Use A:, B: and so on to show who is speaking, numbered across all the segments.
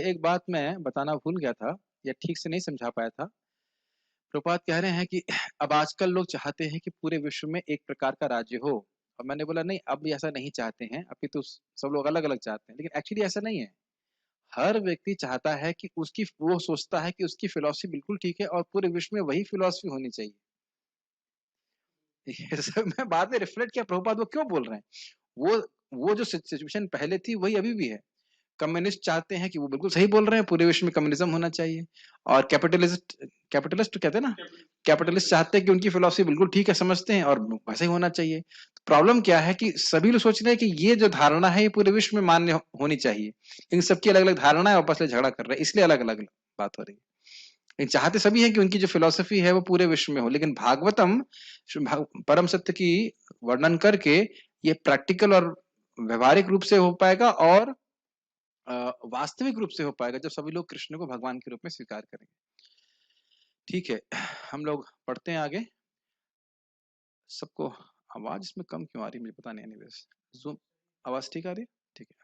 A: एक बात मैं बताना भूल गया था या ठीक से नहीं समझा पाया था। प्रभुपाद कह रहे हैं कि अब आजकल लोग चाहते हैं कि पूरे विश्व में एक प्रकार का राज्य हो, और मैंने बोला नहीं, अब ऐसा नहीं चाहते हैं, अभी तो सब लोग अलग अलग चाहते हैं, लेकिन एक्चुअली ऐसा नहीं है। हर व्यक्ति चाहता है कि उसकी, वो सोचता है कि उसकी फिलॉसफी बिल्कुल ठीक है और पूरे विश्व में वही फिलॉसफी होनी चाहिए। ये सब मैं बाद में रिफ्लेक्ट किया, प्रभुपाद वो क्यों बोल रहे हैं। वो जो सिचुएशन पहले थी वही अभी भी है। कम्युनिस्ट चाहते हैं कि, वो बिल्कुल सही बोल रहे हैं, पूरे विश्व में कम्युनिज्म होना चाहिए। और कैपिटलिस्ट कैपिटलिस्ट कहते हैं ना, कैपिटलिस्ट चाहते हैं कि उनकी फिलॉसफी बिल्कुल ठीक है, समझते हैं और वैसे ही होना चाहिए। प्रॉब्लम क्या है कि सभी लोग सोच रहे हैं कि ये जो धारणा है ये पूरे विश्व में मान्य होनी चाहिए, इन सबकी अलग अलग धारणा है, आपस में झगड़ा कर रहे हैं, इसलिए अलग अलग बात हो रही है। लेकिन चाहते सभी हैं कि उनकी जो फिलॉसफी है वो पूरे विश्व में हो। लेकिन भागवतम परम सत्य की वर्णन करके ये प्रैक्टिकल और व्यवहारिक रूप से हो पाएगा, और वास्तविक रूप से हो पाएगा जब सभी लोग कृष्ण को भगवान के रूप में स्वीकार करेंगे। ठीक है, हम लोग पढ़ते हैं आगे। सबको आवाज इसमें कम क्यों आ रही है मुझे पता नहीं। एनीवेज, जूम आवाज ठीक आ रही है? ठीक है।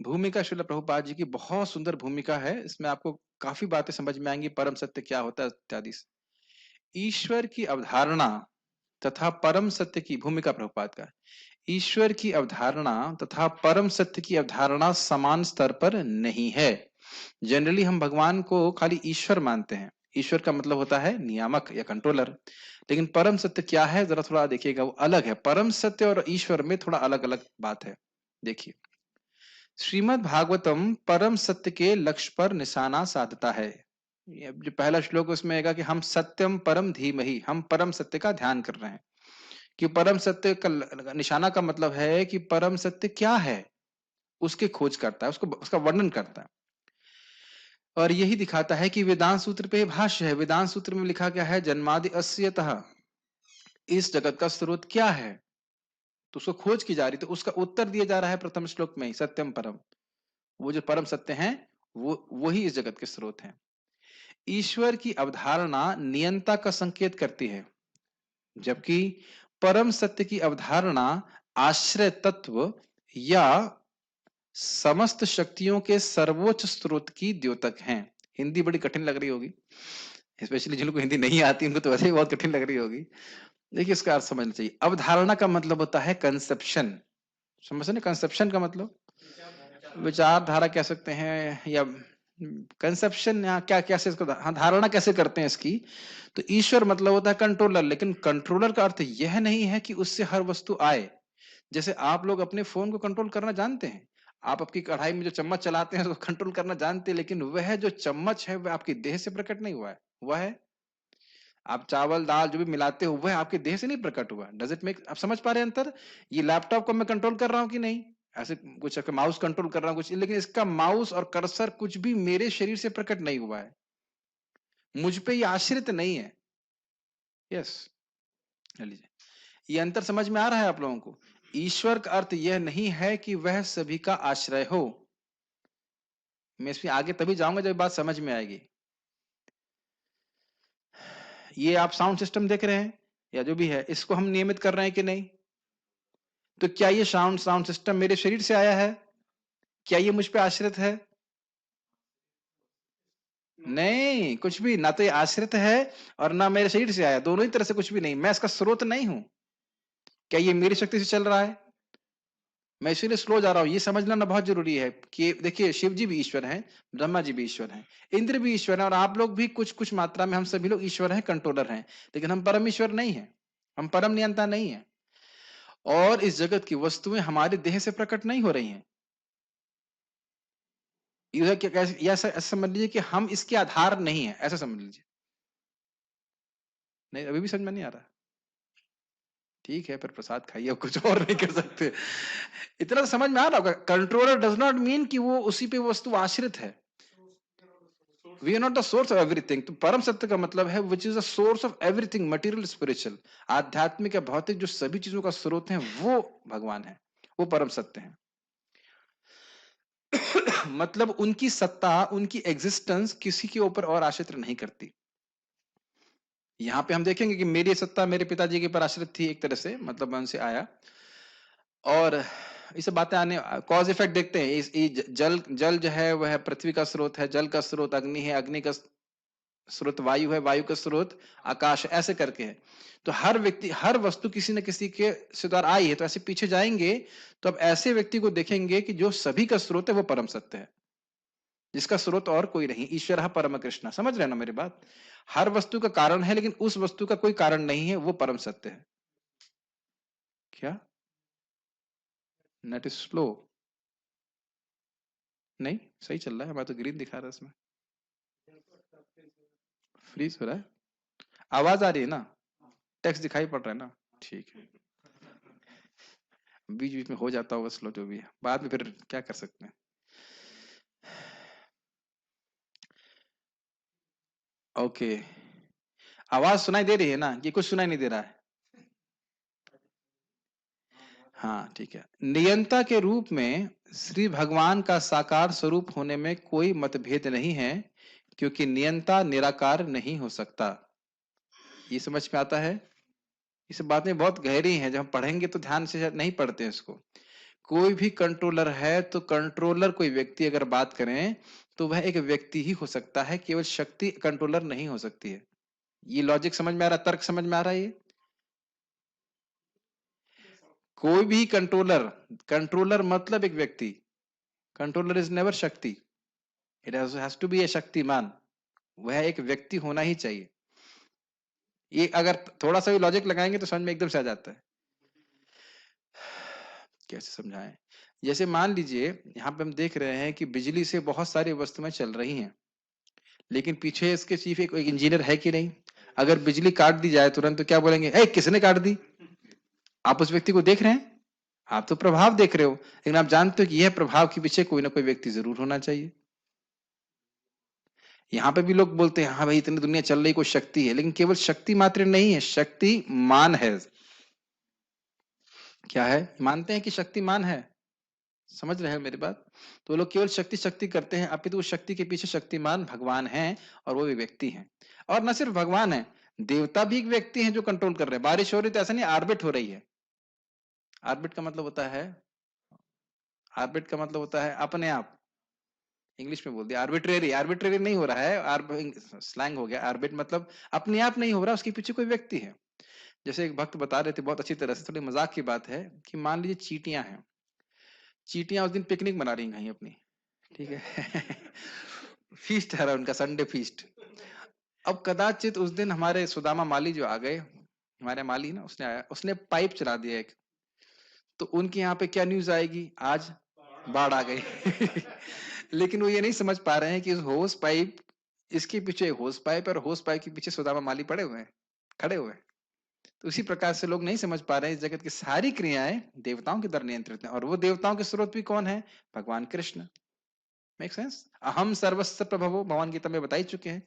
A: भूमिका श्रील प्रभुपाद जी की बहुत सुंदर भूमिका है, इसमें आपको काफी बातें समझ में आएंगी, परम सत्य क्या होता है इत्यादि से। ईश्वर की अवधारणा तथा परम सत्य की भूमिका, प्रभुपाद का, ईश्वर की अवधारणा तथा परम सत्य की अवधारणा समान स्तर पर नहीं है। जनरली हम भगवान को खाली ईश्वर मानते हैं। ईश्वर का मतलब होता है नियामक या कंट्रोलर। लेकिन परम सत्य क्या है, जरा थोड़ा देखिएगा, वो अलग है। परम सत्य और ईश्वर में थोड़ा अलग अलग बात है। देखिए, श्रीमद् भागवतम परम सत्य के लक्ष्य पर निशाना साधता है। ये जो पहला श्लोक उसमें आएगा कि हम सत्यम परम धीमहि, हम परम सत्य का ध्यान कर रहे हैं। कि परम सत्य का निशाना का मतलब है कि परम सत्य क्या है, उसकी खोज करता है, उसको, उसका वर्णन करता है। और यही दिखाता है कि वेदांत सूत्र पे भाष्य है। वेदांत सूत्र में लिखा गया है जन्मादि अस्यतः, इस जगत का स्रोत क्या है, तो उसको खोज की जा रही, तो उसका उत्तर दिया जा रहा है प्रथम श्लोक में ही, सत्यम परम। वो जो परम सत्य है वो ही इस जगत के स्रोत हैं। ईश्वर की अवधारणा नियंता का संकेत करती है, जबकि परम सत्य की अवधारणा आश्रय तत्व या समस्त शक्तियों के सर्वोच्च स्रोत की द्योतक हैं। हिंदी बड़ी कठिन लग रही होगी, स्पेशली जिनको हिंदी नहीं आती उनको तो वैसे ही बहुत कठिन लग रही होगी। देखिए, इसका अर्थ समझना चाहिए। अवधारणा का मतलब होता है कंसेप्शन, समझ ना, कंसेप्शन का मतलब विचारधारा कह सकते हैं, या कंसेप्शन, या क्या कैसे इसको, हाँ, धारणा कैसे करते हैं इसकी। तो ईश्वर मतलब होता है कंट्रोलर, लेकिन कंट्रोलर का अर्थ यह नहीं है कि उससे हर वस्तु आए। जैसे आप लोग अपने फोन को कंट्रोल करना जानते हैं, आप आपकी कढ़ाई में जो चम्मच चलाते हैं उसको कंट्रोल करना जानते हैं, लेकिन वह जो चम्मच है वह आपकी देह से प्रकट नहीं हुआ है। वह है, आप चावल दाल जो भी मिलाते हो वह आपके देह से नहीं प्रकट हुआ। डज इट मेक, आप समझ पा रहे हैं अंतर? ये लैपटॉप को मैं कंट्रोल कर रहा हूं कि नहीं, ऐसे कुछ माउस कंट्रोल कर रहा हूं कुछ, लेकिन इसका माउस और कर्सर कुछ भी मेरे शरीर से प्रकट नहीं हुआ है, मुझ पे ये आश्रित नहीं है। यस, लीजिए, ये अंतर समझ में आ रहा है आप लोगों को? ईश्वर का अर्थ यह नहीं है कि वह सभी का आश्रय हो। मैं इसमें आगे तभी जाऊंगा जब बात समझ में आएगी। ये आप साउंड सिस्टम देख रहे हैं या जो भी है, इसको हम नियमित कर रहे हैं कि नहीं? तो क्या ये साउंड सिस्टम मेरे शरीर से आया है? क्या ये मुझ पे आश्रित है? नहीं, कुछ भी ना, तो ये आश्रित है और ना मेरे शरीर से आया, दोनों ही तरह से कुछ भी नहीं। मैं इसका स्रोत नहीं हूं। क्या ये मेरी शक्ति से चल रहा है? मैं इसीलिए स्लो जा रहा हूं। ये समझना ना बहुत जरूरी है कि देखिए, शिव जी भी ईश्वर हैं, ब्रह्मा जी भी ईश्वर हैं, इंद्र भी ईश्वर हैं, और आप लोग भी कुछ कुछ मात्रा में, हम सभी लोग ईश्वर हैं, कंट्रोलर हैं। लेकिन हम परम ईश्वर नहीं है, हम परम नियंता नहीं है। और इस जगत की वस्तुएं हमारे देह से प्रकट नहीं हो रही हैं। यह क्या, कैसे, ऐसा समझ लीजिए कि हम इसके आधार नहीं है, ऐसा समझ लीजिए। नहीं, अभी भी समझ में नहीं आ रहा? ठीक है, फिर प्रसाद खाइए, अब कुछ और नहीं कर सकते। इतना तो समझ में आ रहा होगा, कंट्रोलर डज नॉट मीन कि वो उसी पे वस्तु आश्रित है। We are not the source of everything. तो परम सत्य का मतलब है which is the source of everything, material spiritual, आध्यात्मिक या भौतिक, जो सभी चीजों का स्रोत है वो भगवान है, वो परम सत्य है। मतलब उनकी सत्ता, उनकी एग्जिस्टेंस किसी के ऊपर और आश्रित नहीं करती। यहाँ पे हम देखेंगे कि मेरी सत्ता मेरे पिताजी के ऊपर आश्रित थी एक तरह से, मतलब मैं उनसे आया, और इसे बातें आने, कॉज इफेक्ट देखते हैं। जल जल जो है वह पृथ्वी का स्रोत है, जल का स्रोत अग्नि है, अग्नि का स्रोत वायु है, वायु का स्रोत आकाश है, ऐसे करके है। तो हर व्यक्ति, हर वस्तु किसी न किसी के से द्वारा आई है। तो ऐसे पीछे जाएंगे तो अब ऐसे व्यक्ति को देखेंगे कि जो सभी का स्रोत है वो परम सत्य है, जिसका स्रोत और कोई नहीं, ईश्वर परम कृष्ण। समझ रहे हैं ना मेरी बात? हर वस्तु का कारण है लेकिन उस वस्तु का कोई कारण नहीं है, वो परम सत्य है। क्या नेट इज स्लो? नहीं, सही चल रहा है, मैं तो ग्रीन दिखा रहा है इसमें। फ्रीज हो रहा है? आवाज आ रही है ना? टेक्स्ट दिखाई पड़ रहा है ना? ठीक है। बीच बीच में हो जाता होगा स्लो, जो भी है, बाद में फिर क्या कर सकते हैं। ओके, आवाज सुनाई दे रही है ना? ये कुछ सुनाई नहीं दे रहा है? हाँ ठीक है। नियंता के रूप में श्री भगवान का साकार स्वरूप होने में कोई मतभेद नहीं है, क्योंकि नियंता निराकार नहीं हो सकता। ये समझ में आता है? इस बात में बहुत गहरी है, जब हम पढ़ेंगे तो ध्यान से शायद नहीं पढ़ते हैं इसको। कोई भी कंट्रोलर है तो कंट्रोलर कोई व्यक्ति अगर बात करें तो वह एक व्यक्ति ही हो सकता है, केवल शक्ति कंट्रोलर नहीं हो सकती है। ये लॉजिक समझ में आ रहा है? तर्क समझ में आ रहा है? ये कोई भी कंट्रोलर, कंट्रोलर मतलब एक व्यक्ति, कंट्रोलर इज नेवर शक्ति, इट हैज टू बी ए शक्तिमान। वह एक व्यक्ति होना ही चाहिए। ये अगर थोड़ा सा भी लॉजिक लगाएंगे तो समझ में एकदम से आ जाता है। कैसे समझाएं? जैसे मान लीजिए यहाँ पे हम देख रहे हैं कि बिजली से बहुत सारी वस्तुएं चल रही हैं, लेकिन पीछे इसके चीफ एक इंजीनियर है कि नहीं? अगर बिजली काट दी जाए तुरंत तो क्या बोलेंगे, ए किसने काट दी? आप उस व्यक्ति को देख रहे हैं, आप तो प्रभाव देख रहे हो, लेकिन आप जानते हो कि यह प्रभाव के पीछे कोई ना कोई व्यक्ति जरूर होना चाहिए। यहाँ पे भी लोग बोलते हैं हाँ भाई इतनी दुनिया चल रही, कोई शक्ति है, लेकिन केवल शक्ति मात्र नहीं है, शक्तिमान है। क्या है? मानते हैं कि शक्तिमान है? समझ रहे हैं मेरी बात? तो लोग केवल शक्ति शक्ति करते हैं, अपितु उस शक्ति के पीछे शक्तिमान भगवान है, और वो भी व्यक्ति है। और न सिर्फ भगवान है, देवता भी एक व्यक्ति है जो कंट्रोल कर रहे हैं। बारिश हो रही तो ऐसा नहीं आर्बिट हो रही है। आर्बिट का मतलब होता है, आर्बिट का मतलब होता है अपने आप। इंग्लिश में बोल दिया आर्बिट्रेरी, आर्बिट्रेरी नहीं हो रहा है, स्लैंग हो गया। आर्बिट मतलब अपने आप नहीं हो रहा, उसके पीछे कोई व्यक्ति है। जैसे एक भक्त बता रहे थे बहुत अच्छी तरह से, थोड़ी मजाक की बात है, कि मान लीजिए चींटियां हैं, चींटियां उस दिन पिकनिक मना रही कहीं अपनी, ठीक है। फीस्ट है उनका, संडे फीस्ट। अब कदाचित उस दिन हमारे सुदामा माली जो आ गए, हमारे माली ना, उसने आया, उसने पाइप चला दिया एक, तो उनके यहाँ पे क्या न्यूज आएगी, आज बाढ़ आ गई। लेकिन वो ये नहीं समझ पा रहे हैं कि इस होस पाइप, इसके पीछे होस पाइप, और होस पाइप के पीछे सुदामा माली पड़े हुए हैं, खड़े हुए हैं। तो उसी प्रकार से लोग नहीं समझ पा रहे हैं, इस जगत की सारी क्रियाएं देवताओं के द्वारा नियंत्रित हैं, और वो देवताओं के स्रोत भी कौन है? भगवान कृष्ण। Make sense? अहम सर्वस्व प्रभवो, भगवान गीता में बता ही चुके हैं।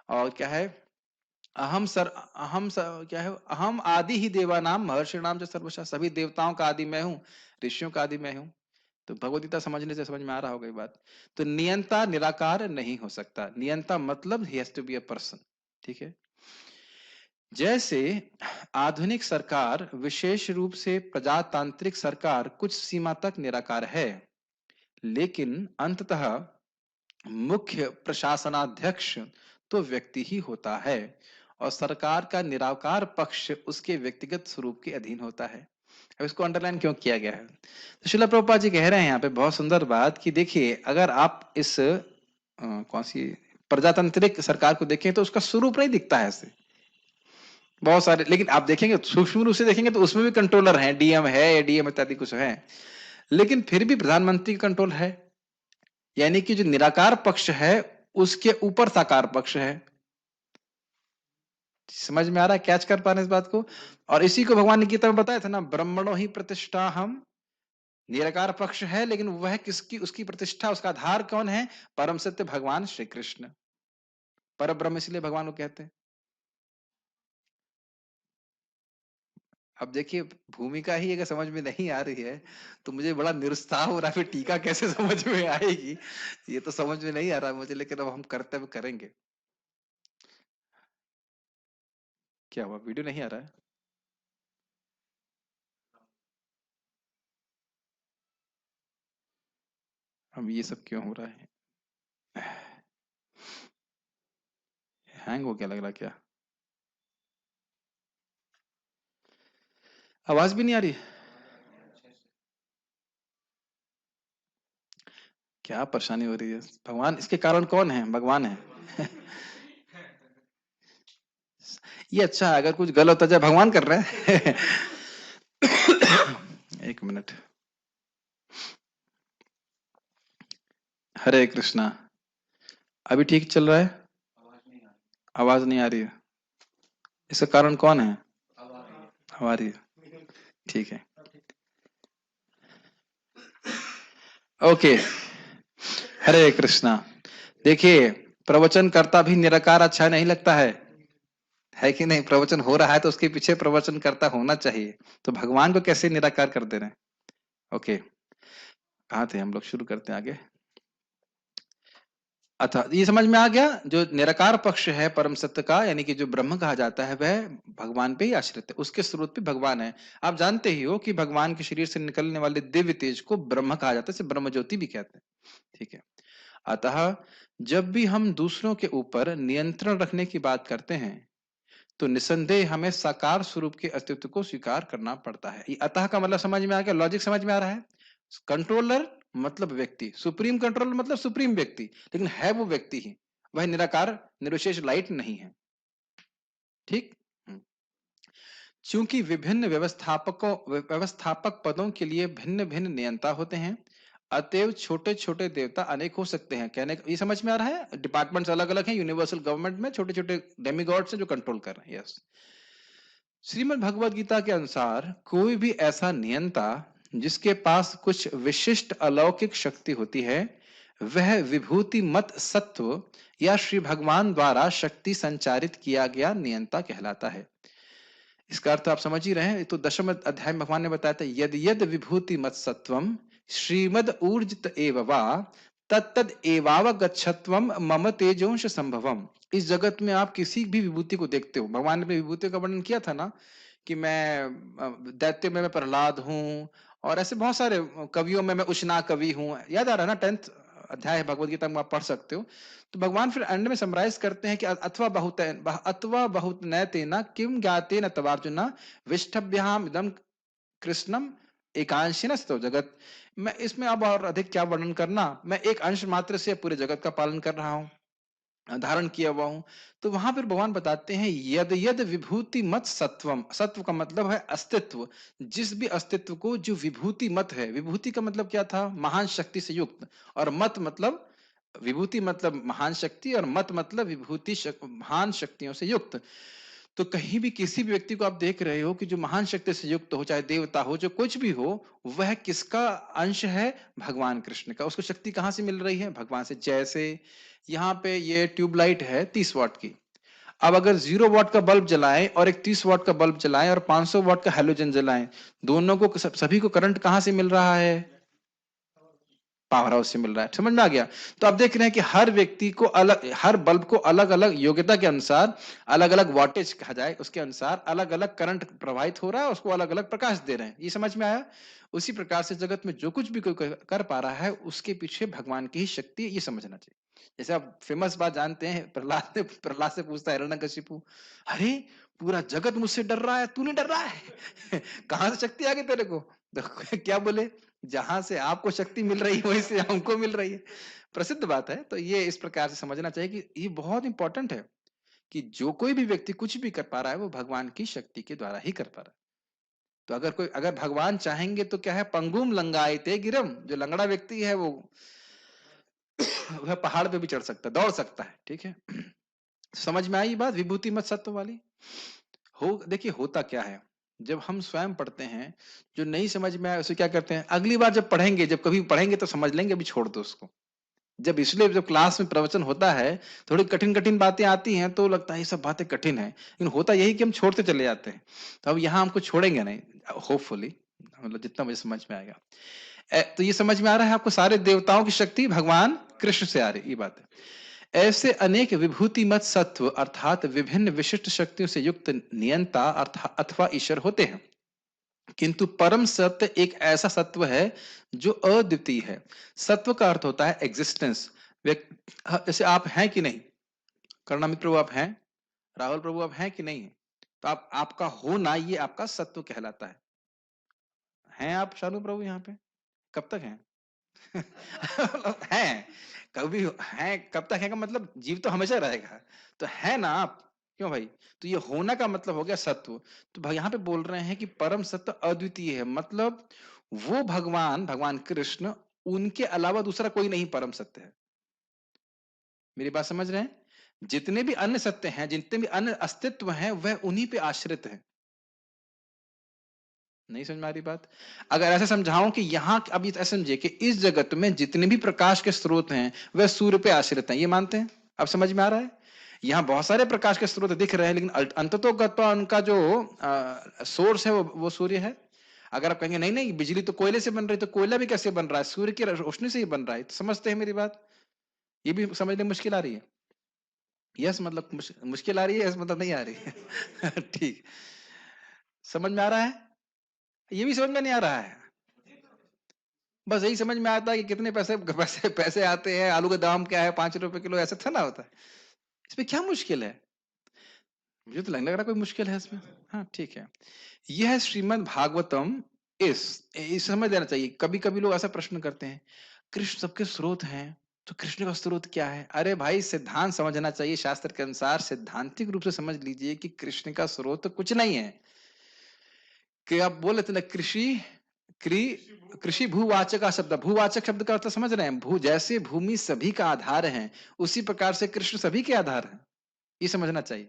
A: और क्या है? क्या है? अहम आदि ही देवा नाम महर्षि नाम जो सर्वशा, सभी देवताओं का आदि मैं हूँ, ऋषियों का आदि मैं हूँ। तो भगवदगीता समझने से समझ में आ रहा होगा ये बात। तो नियंता निराकार नहीं हो सकता, नियंता मतलब ही has to be a person. ठीक है? जैसे आधुनिक सरकार, विशेष रूप से प्रजातांत्रिक सरकार, कुछ सीमा तक निराकार है, लेकिन अंततः मुख्य प्रशासनाध्यक्ष तो व्यक्ति ही होता है, और सरकार का निराकार पक्ष उसके व्यक्तिगत स्वरूप के अधीन होता है। अब इसको अंडरलाइन क्यों किया गया है? तो शिला प्रभुपाद जी कह रहे हैं यहाँ पे बहुत सुंदर बात, कि देखिए अगर आप इस कौन सी प्रजातांत्रिक सरकार को देखें तो उसका स्वरूप नहीं दिखता है ऐसे, बहुत सारे, लेकिन आप देखेंगे सूक्ष्म रूप से देखेंगे तो उसमें भी कंट्रोलर हैं, डीएम है या डीएम इत्यादि कुछ है, लेकिन फिर भी प्रधानमंत्री का कंट्रोल है। यानी कि जो निराकार पक्ष है उसके ऊपर साकार पक्ष है। समझ में आ रहा है? कैच कर पा रहे हैं इस बात को? और इसी को भगवान ने गीता में बताया था ना, ब्रह्मणो ही प्रतिष्ठा हम, निराकार पक्ष है, लेकिन वह किसकी, उसकी प्रतिष्ठा, उसका आधार कौन है? परम सत्य भगवान श्री कृष्ण, पर ब्रह्म इसलिए भगवान को कहते हैं। अब देखिए, भूमिका ही अगर समझ में नहीं आ रही है तो मुझे बड़ा निरुत्साह हो रहा है, फिर टीका कैसे समझ में आएगी, ये तो समझ में नहीं आ रहा मुझे, लेकिन अब हम कर्तव्य करेंगे। क्या हुआ, वीडियो नहीं आ रहा है? अब ये सब क्यों हो रहा है? हैंग हो क्या लग रहा क्या? आवाज भी नहीं आ रही? क्या परेशानी हो रही है? भगवान, इसके कारण कौन है? भगवान है। ये अच्छा है, अगर कुछ गलत हो जाए भगवान कर रहे हैं। एक मिनट। हरे कृष्णा। अभी ठीक चल रहा है? आवाज नहीं आ रही है? इसका कारण कौन है? आ रही है, ठीक है। ओके, हरे कृष्णा। देखिए, प्रवचन करता भी निराकार अच्छा नहीं लगता है कि नहीं? प्रवचन हो रहा है तो उसके पीछे प्रवचन करता होना चाहिए। तो भगवान को कैसे निराकार कर दे रहे हैं? ओके, कहाँ थे हम लोग? शुरू करते हैं आगे। अच्छा, ये समझ में आ गया, जो निराकार पक्ष है परम सत्य का, यानी कि जो ब्रह्म कहा जाता है, वह भगवान पे ही आश्रित है, उसके स्रोत पे भगवान है। आप जानते ही हो कि भगवान के शरीर से निकलने वाले दिव्य तेज को ब्रह्म कहा जाता है, इसे ब्रह्म ज्योति भी कहते हैं, ठीक है। अतः जब भी हम दूसरों के ऊपर नियंत्रण रखने की बात करते हैं, तो निसंदेह हमें साकार स्वरूप के अस्तित्व को स्वीकार करना पड़ता है। ये अतः का मतलब समझ में आ गया? लॉजिक समझ में आ रहा है? कंट्रोलर मतलब व्यक्ति, सुप्रीम कंट्रोलर मतलब सुप्रीम व्यक्ति, लेकिन है वो व्यक्ति ही, वह निराकार निर्विशेष लाइट नहीं है, ठीक। चूंकि विभिन्न व्यवस्थापक पदों के लिए भिन्न भिन्न नियंता होते हैं, अतएव छोटे छोटे देवता अनेक हो सकते हैं। कहने ये समझ में आ रहा है? डिपार्टमेंट्स अलग अलग हैं, यूनिवर्सल गवर्नमेंट में छोटे छोटे डेमिगॉड्स हैं जो कंट्रोल कर रहे हैं। यस, श्रीमद् भगवद गीता के अनुसार कोई भी ऐसा नियंता जिसके पास कुछ विशिष्ट अलौकिक शक्ति होती है, वह विभूति मत सत्व या श्री भगवान द्वारा शक्ति संचारित किया गया नियंता कहलाता है। इसका अर्थ आप समझ ही रहे हैं। तो दशम अध्याय में भगवान ने बताया था, यद यद विभूति मत सत्वम श्रीमद ऊर्जित एव वा तत्तद एवावगच्छत्वम मम तेजोंश संभवम। इस जगत में आप किसी भी विभूति को देखते हो, भगवान ने अपनी विभूति का वर्णन किया था ना, कि मैं दैत्य में मैं प्रहलाद हूँ, और ऐसे बहुत सारे कवियों में मैं उष्णा कवि हूँ। याद आ रहा है ना? 10th अध्याय है भगवद गीता में, आप पढ़ सकते हो। तो भगवान फिर एंड में समराइज करते हैं कि अथवा बहुत नैतेन किम ज्ञातेन तवार्जुन विष्ठभ्याम इदम कृष्णम एकांशिनस्तो जगत। मैं इसमें अब और अधिक क्या वर्णन करना, मैं एक अंश मात्र से पूरे जगत का पालन कर रहा हूँ, धारण किया हुआ हूं। तो वहां पर भगवान बताते हैं, यद यद विभूति मत सत्वम, सत्व का मतलब है अस्तित्व, जिस भी अस्तित्व को जो विभूति मत है, विभूति का मतलब क्या था? महान शक्ति से युक्त, और मत मतलब विभूति मतलब महान शक्ति, और मत मतलब विभूति महान शक्तियों से युक्त। तो कहीं भी किसी भी व्यक्ति को आप देख रहे हो कि जो महान शक्ति से युक्त हो, चाहे देवता हो, जो कुछ भी हो, वह किसका अंश है? भगवान कृष्ण का। उसको शक्ति कहां से मिल रही है? भगवान से। जैसे यहाँ पे ये ट्यूबलाइट है 30 वाट की, अब अगर 0 वाट का बल्ब जलाएं और एक 30 वाट का बल्ब जलाएं और 500 वाट का हैलोजन जलाएं, दोनों को सभी को करंट कहां से मिल रहा है? पावर हाउस से मिल रहा है। समझ में आ गया? तो आप देख रहे हैं कि हर व्यक्ति को अलग, हर बल्ब को अलग अलग योग्यता के अनुसार, अलग अलग वाटेज कहा जाए उसके अनुसार अलग अलग करंट प्रवाहित हो रहा है, उसको अलग अलग प्रकाश दे रहे हैं। ये समझ में आया? उसी प्रकार से जगत में जो कुछ भी कोई कर पा रहा है, उसके पीछे भगवान की ही शक्ति, ये समझना चाहिए। जैसे आप फेमस बात जानते हैं, प्रहलाद से पूछता है हिरण्यकशिपु, अरे पूरा जगत मुझसे डर रहा है, तू नहीं डर रहा है? कहां से शक्ति आ गई तेरे को? तो क्या बोले, जहां से आपको शक्ति मिल रही है वहीं से हमको मिल रही है। प्रसिद्ध बात है। तो ये इस प्रकार से समझना चाहिए कि ये बहुत इंपॉर्टेंट है, कि जो कोई भी व्यक्ति कुछ भी कर पा रहा है, वो भगवान की शक्ति के द्वारा ही कर पा रहा है। तो अगर भगवान चाहेंगे तो क्या है, पंगुम लंगायते गिरम, जो लंगड़ा व्यक्ति है वो वह पहाड़ पे भी चढ़ सकता है, दौड़ सकता है, ठीक है। समझ में आई बात विभूति मत सत्व वाली? देखिए होता क्या है, जब हम स्वयं पढ़ते हैं, जो नहीं समझ में आए उसे क्या करते हैं, अगली बार जब पढ़ेंगे, जब कभी पढ़ेंगे तो समझ लेंगे, अभी छोड़ दो उसको। जब इसलिए जब क्लास में प्रवचन होता है, थोड़ी कठिन कठिन बातें आती हैं तो लगता है ये सब बातें कठिन है, लेकिन होता यही कि हम छोड़ते चले जाते हैं। तो अब यहाँ हमको छोड़ेंगे नहीं, होपफुली, मतलब जितना मुझे समझ में आएगा। तो ये समझ में आ रहा है आपको, सारे देवताओं की शक्ति भगवान कृष्ण से आ रही, ये बात है। ऐसे अनेक विभूति मत सत्व अर्थात विभिन्न विशिष्ट शक्तियों से युक्त नियंता अथवा ईश्वर होते हैं, किंतु परम सत्य एक ऐसा सत्व है जो अद्वितीय है। सत्व का अर्थ होता है एग्जिस्टेंस। जैसे आप हैं कि नहीं, करुणामित प्रभु आप हैं, राहुल प्रभु आप हैं कि नहीं है, तो आप आपका होना ये आपका सत्व कहलाता है। हैं आप शानू प्रभु यहाँ पे? कब तक हैं? हैं, कभी हैं, कब तक है का मतलब जीव तो हमेशा रहेगा, तो है ना आप, क्यों भाई? तो ये होना का मतलब हो गया सत्व। तो भाई यहाँ पे बोल रहे हैं कि परम सत्य अद्वितीय है, मतलब वो भगवान, भगवान कृष्ण, उनके अलावा दूसरा कोई नहीं परम सत्य है। मेरी बात समझ रहे हैं? जितने भी अन्य सत्य हैं, जितने भी अन्य अस्तित्व हैं, वह उन्हीं पे आश्रित है। नहीं समझ में आ रही बात? अगर ऐसे समझाऊं कि यहाँ अभी ऐसे समझिए कि इस जगत में जितने भी प्रकाश के स्रोत हैं वह सूर्य पे आश्रित हैं, ये मानते हैं? अब समझ में आ रहा है? यहाँ बहुत सारे प्रकाश के स्रोत दिख रहे हैं, लेकिन अंततोगत्वा उनका जो सोर्स है वो सूर्य है। अगर आप कहेंगे नहीं नहीं बिजली तो कोयले से बन रही, तो कोयला भी कैसे बन रहा है? सूर्य की रोशनी से ही बन रहा है। तो समझते हैं मेरी बात? ये भी समझने में मुश्किल आ रही है? यस मतलब मुश्किल आ रही है, यस मतलब नहीं आ रही है? ठीक, समझ में आ रहा है? ये भी समझ में नहीं आ रहा है? बस यही समझ में आता है कि कितने पैसे पैसे पैसे आते हैं, आलू का दाम क्या है, 5 रुपए किलो, ऐसा था ना होता है। इसमें क्या मुश्किल है? मुझे तो लगने लग रहा कोई मुश्किल है इसमें। हाँ ठीक है। यह श्रीमद् भागवतम इस समझ लेना चाहिए। कभी कभी लोग ऐसा प्रश्न करते हैं, कृष्ण सबके स्रोत हैं, तो कृष्ण का स्रोत क्या है? अरे भाई सिद्धांत समझना चाहिए। शास्त्र के अनुसार सिद्धांतिक रूप से समझ लीजिए कि कृष्ण का स्रोत तो कुछ नहीं है। कि आप बोले थे ना कृषि कृषि भूवाचक का शब्द, भूवाचक शब्द का अर्थ समझ रहे हैं? भू जैसे भूमि सभी का आधार है, उसी प्रकार से कृष्ण सभी के आधार है। ये समझना चाहिए।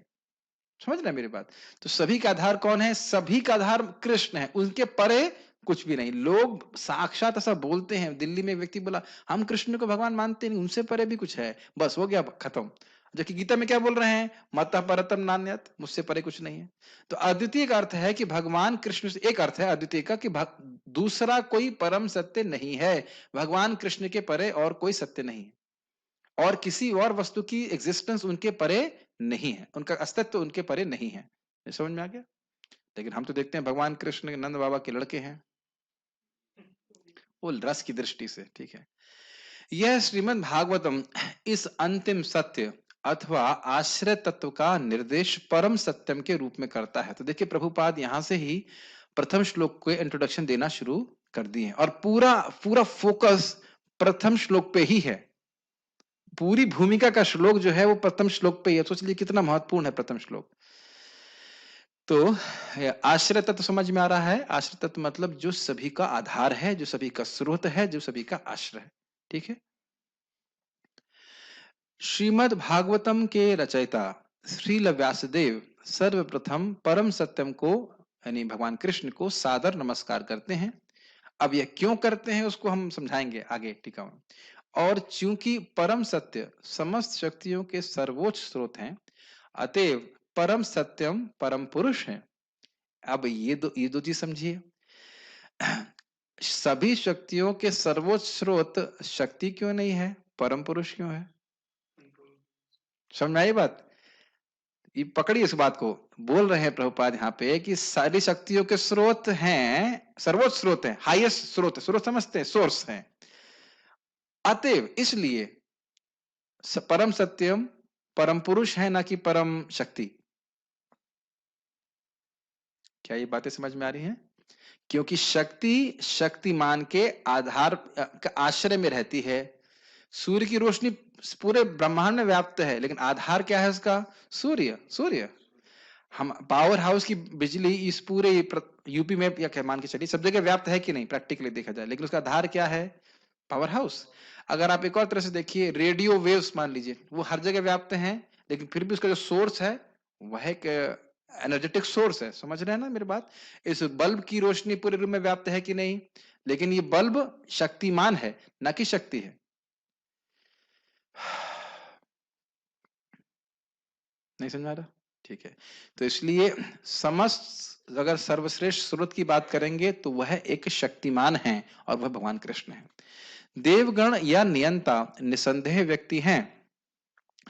A: समझ रहे हैं मेरी बात? तो सभी का आधार कौन है? सभी का आधार कृष्ण है, उनके परे कुछ भी नहीं। लोग साक्षात ऐसा बोलते हैं। दिल्ली में एक व्यक्ति बोला हम कृष्ण को भगवान मानते नहीं, उनसे परे भी कुछ है, बस हो गया खत्म। जबकि गीता में क्या बोल रहे हैं? मत परतम नान्यत, मुझसे परे कुछ नहीं है। तो अद्वितीय का अर्थ है कि भगवान कृष्ण से, एक अर्थ है अद्वितीय का कि दूसरा कोई परम सत्य नहीं है। भगवान कृष्ण के परे और कोई सत्य नहीं है, और किसी और वस्तु की एग्जिस्टेंस उनके परे नहीं है, उनका अस्तित्व उनके परे नहीं है। ये समझ में आ गया? लेकिन हम तो देखते हैं भगवान कृष्ण नंद बाबा के लड़के हैं, वो रस की दृष्टि से। ठीक है। यह श्रीमद् भागवतम इस अंतिम सत्य अथवा आश्रय तत्व का निर्देश परम सत्यम के रूप में करता है। तो देखिए प्रभुपाद यहां से ही प्रथम श्लोक को इंट्रोडक्शन देना शुरू कर दिए हैं, और पूरा पूरा फोकस प्रथम श्लोक पे ही है। पूरी भूमिका का श्लोक जो है वो प्रथम श्लोक पे ही है। सोच लीजिए कितना महत्वपूर्ण है प्रथम श्लोक। तो आश्रय तत्व समझ में आ रहा है? आश्रय तत्व मतलब जो सभी का आधार है, जो सभी का स्रोत है, जो सभी का आश्रय है। ठीक है। श्रीमद् भागवतम के रचयिता श्रील व्यासदेव सर्वप्रथम परम सत्यम को, यानी भगवान कृष्ण को सादर नमस्कार करते हैं। अब यह क्यों करते हैं उसको हम समझाएंगे आगे टीका में। और चूंकि परम सत्य समस्त शक्तियों के सर्वोच्च स्रोत हैं, अतएव परम सत्यम परम पुरुष है। अब ये दो चीज समझिए। सभी शक्तियों के सर्वोच्च स्रोत शक्ति क्यों नहीं है, परम पुरुष क्यों है? समझ में आई बात? ये पकड़िए इस बात को। बोल रहे हैं प्रभुपाद यहाँ पे कि सारी शक्तियों के स्रोत हैं, सर्वोच्च स्रोत है, हाईएस्ट स्रोत, स्रोत समझते हैं, सोर्स है। अतएव इसलिए परम सत्यम परम पुरुष है, ना कि परम शक्ति। क्या ये बातें समझ में आ रही हैं? क्योंकि शक्ति शक्तिमान के आधार का आश्रय में रहती है। सूर्य की रोशनी पूरे ब्रह्मांड में व्याप्त है, लेकिन आधार क्या है उसका? सूर्य। सूर्य, हम पावर हाउस की बिजली इस पूरे यूपी में या मान के चलिए सब जगह व्याप्त है कि नहीं, प्रैक्टिकली देखा जाए, लेकिन उसका आधार क्या है? Power house. अगर आप एक और तरह से देखिए, रेडियो वेव्स मान लीजिए, वो हर जगह व्याप्त हैं, लेकिन फिर भी उसका जो सोर्स है वह एक एनर्जेटिक सोर्स है। समझ रहे हैं ना मेरी बात? इस बल्ब की रोशनी पूरे रूम में व्याप्त है कि नहीं, लेकिन ये बल्ब शक्तिमान है, ना कि शक्ति है। नहीं समझ आ रहा? ठीक है। तो इसलिए समस्त अगर सर्वश्रेष्ठ स्रोत की बात करेंगे तो वह एक शक्तिमान है, और वह भगवान कृष्ण है। देवगण या नियंता निसंदेह व्यक्ति हैं,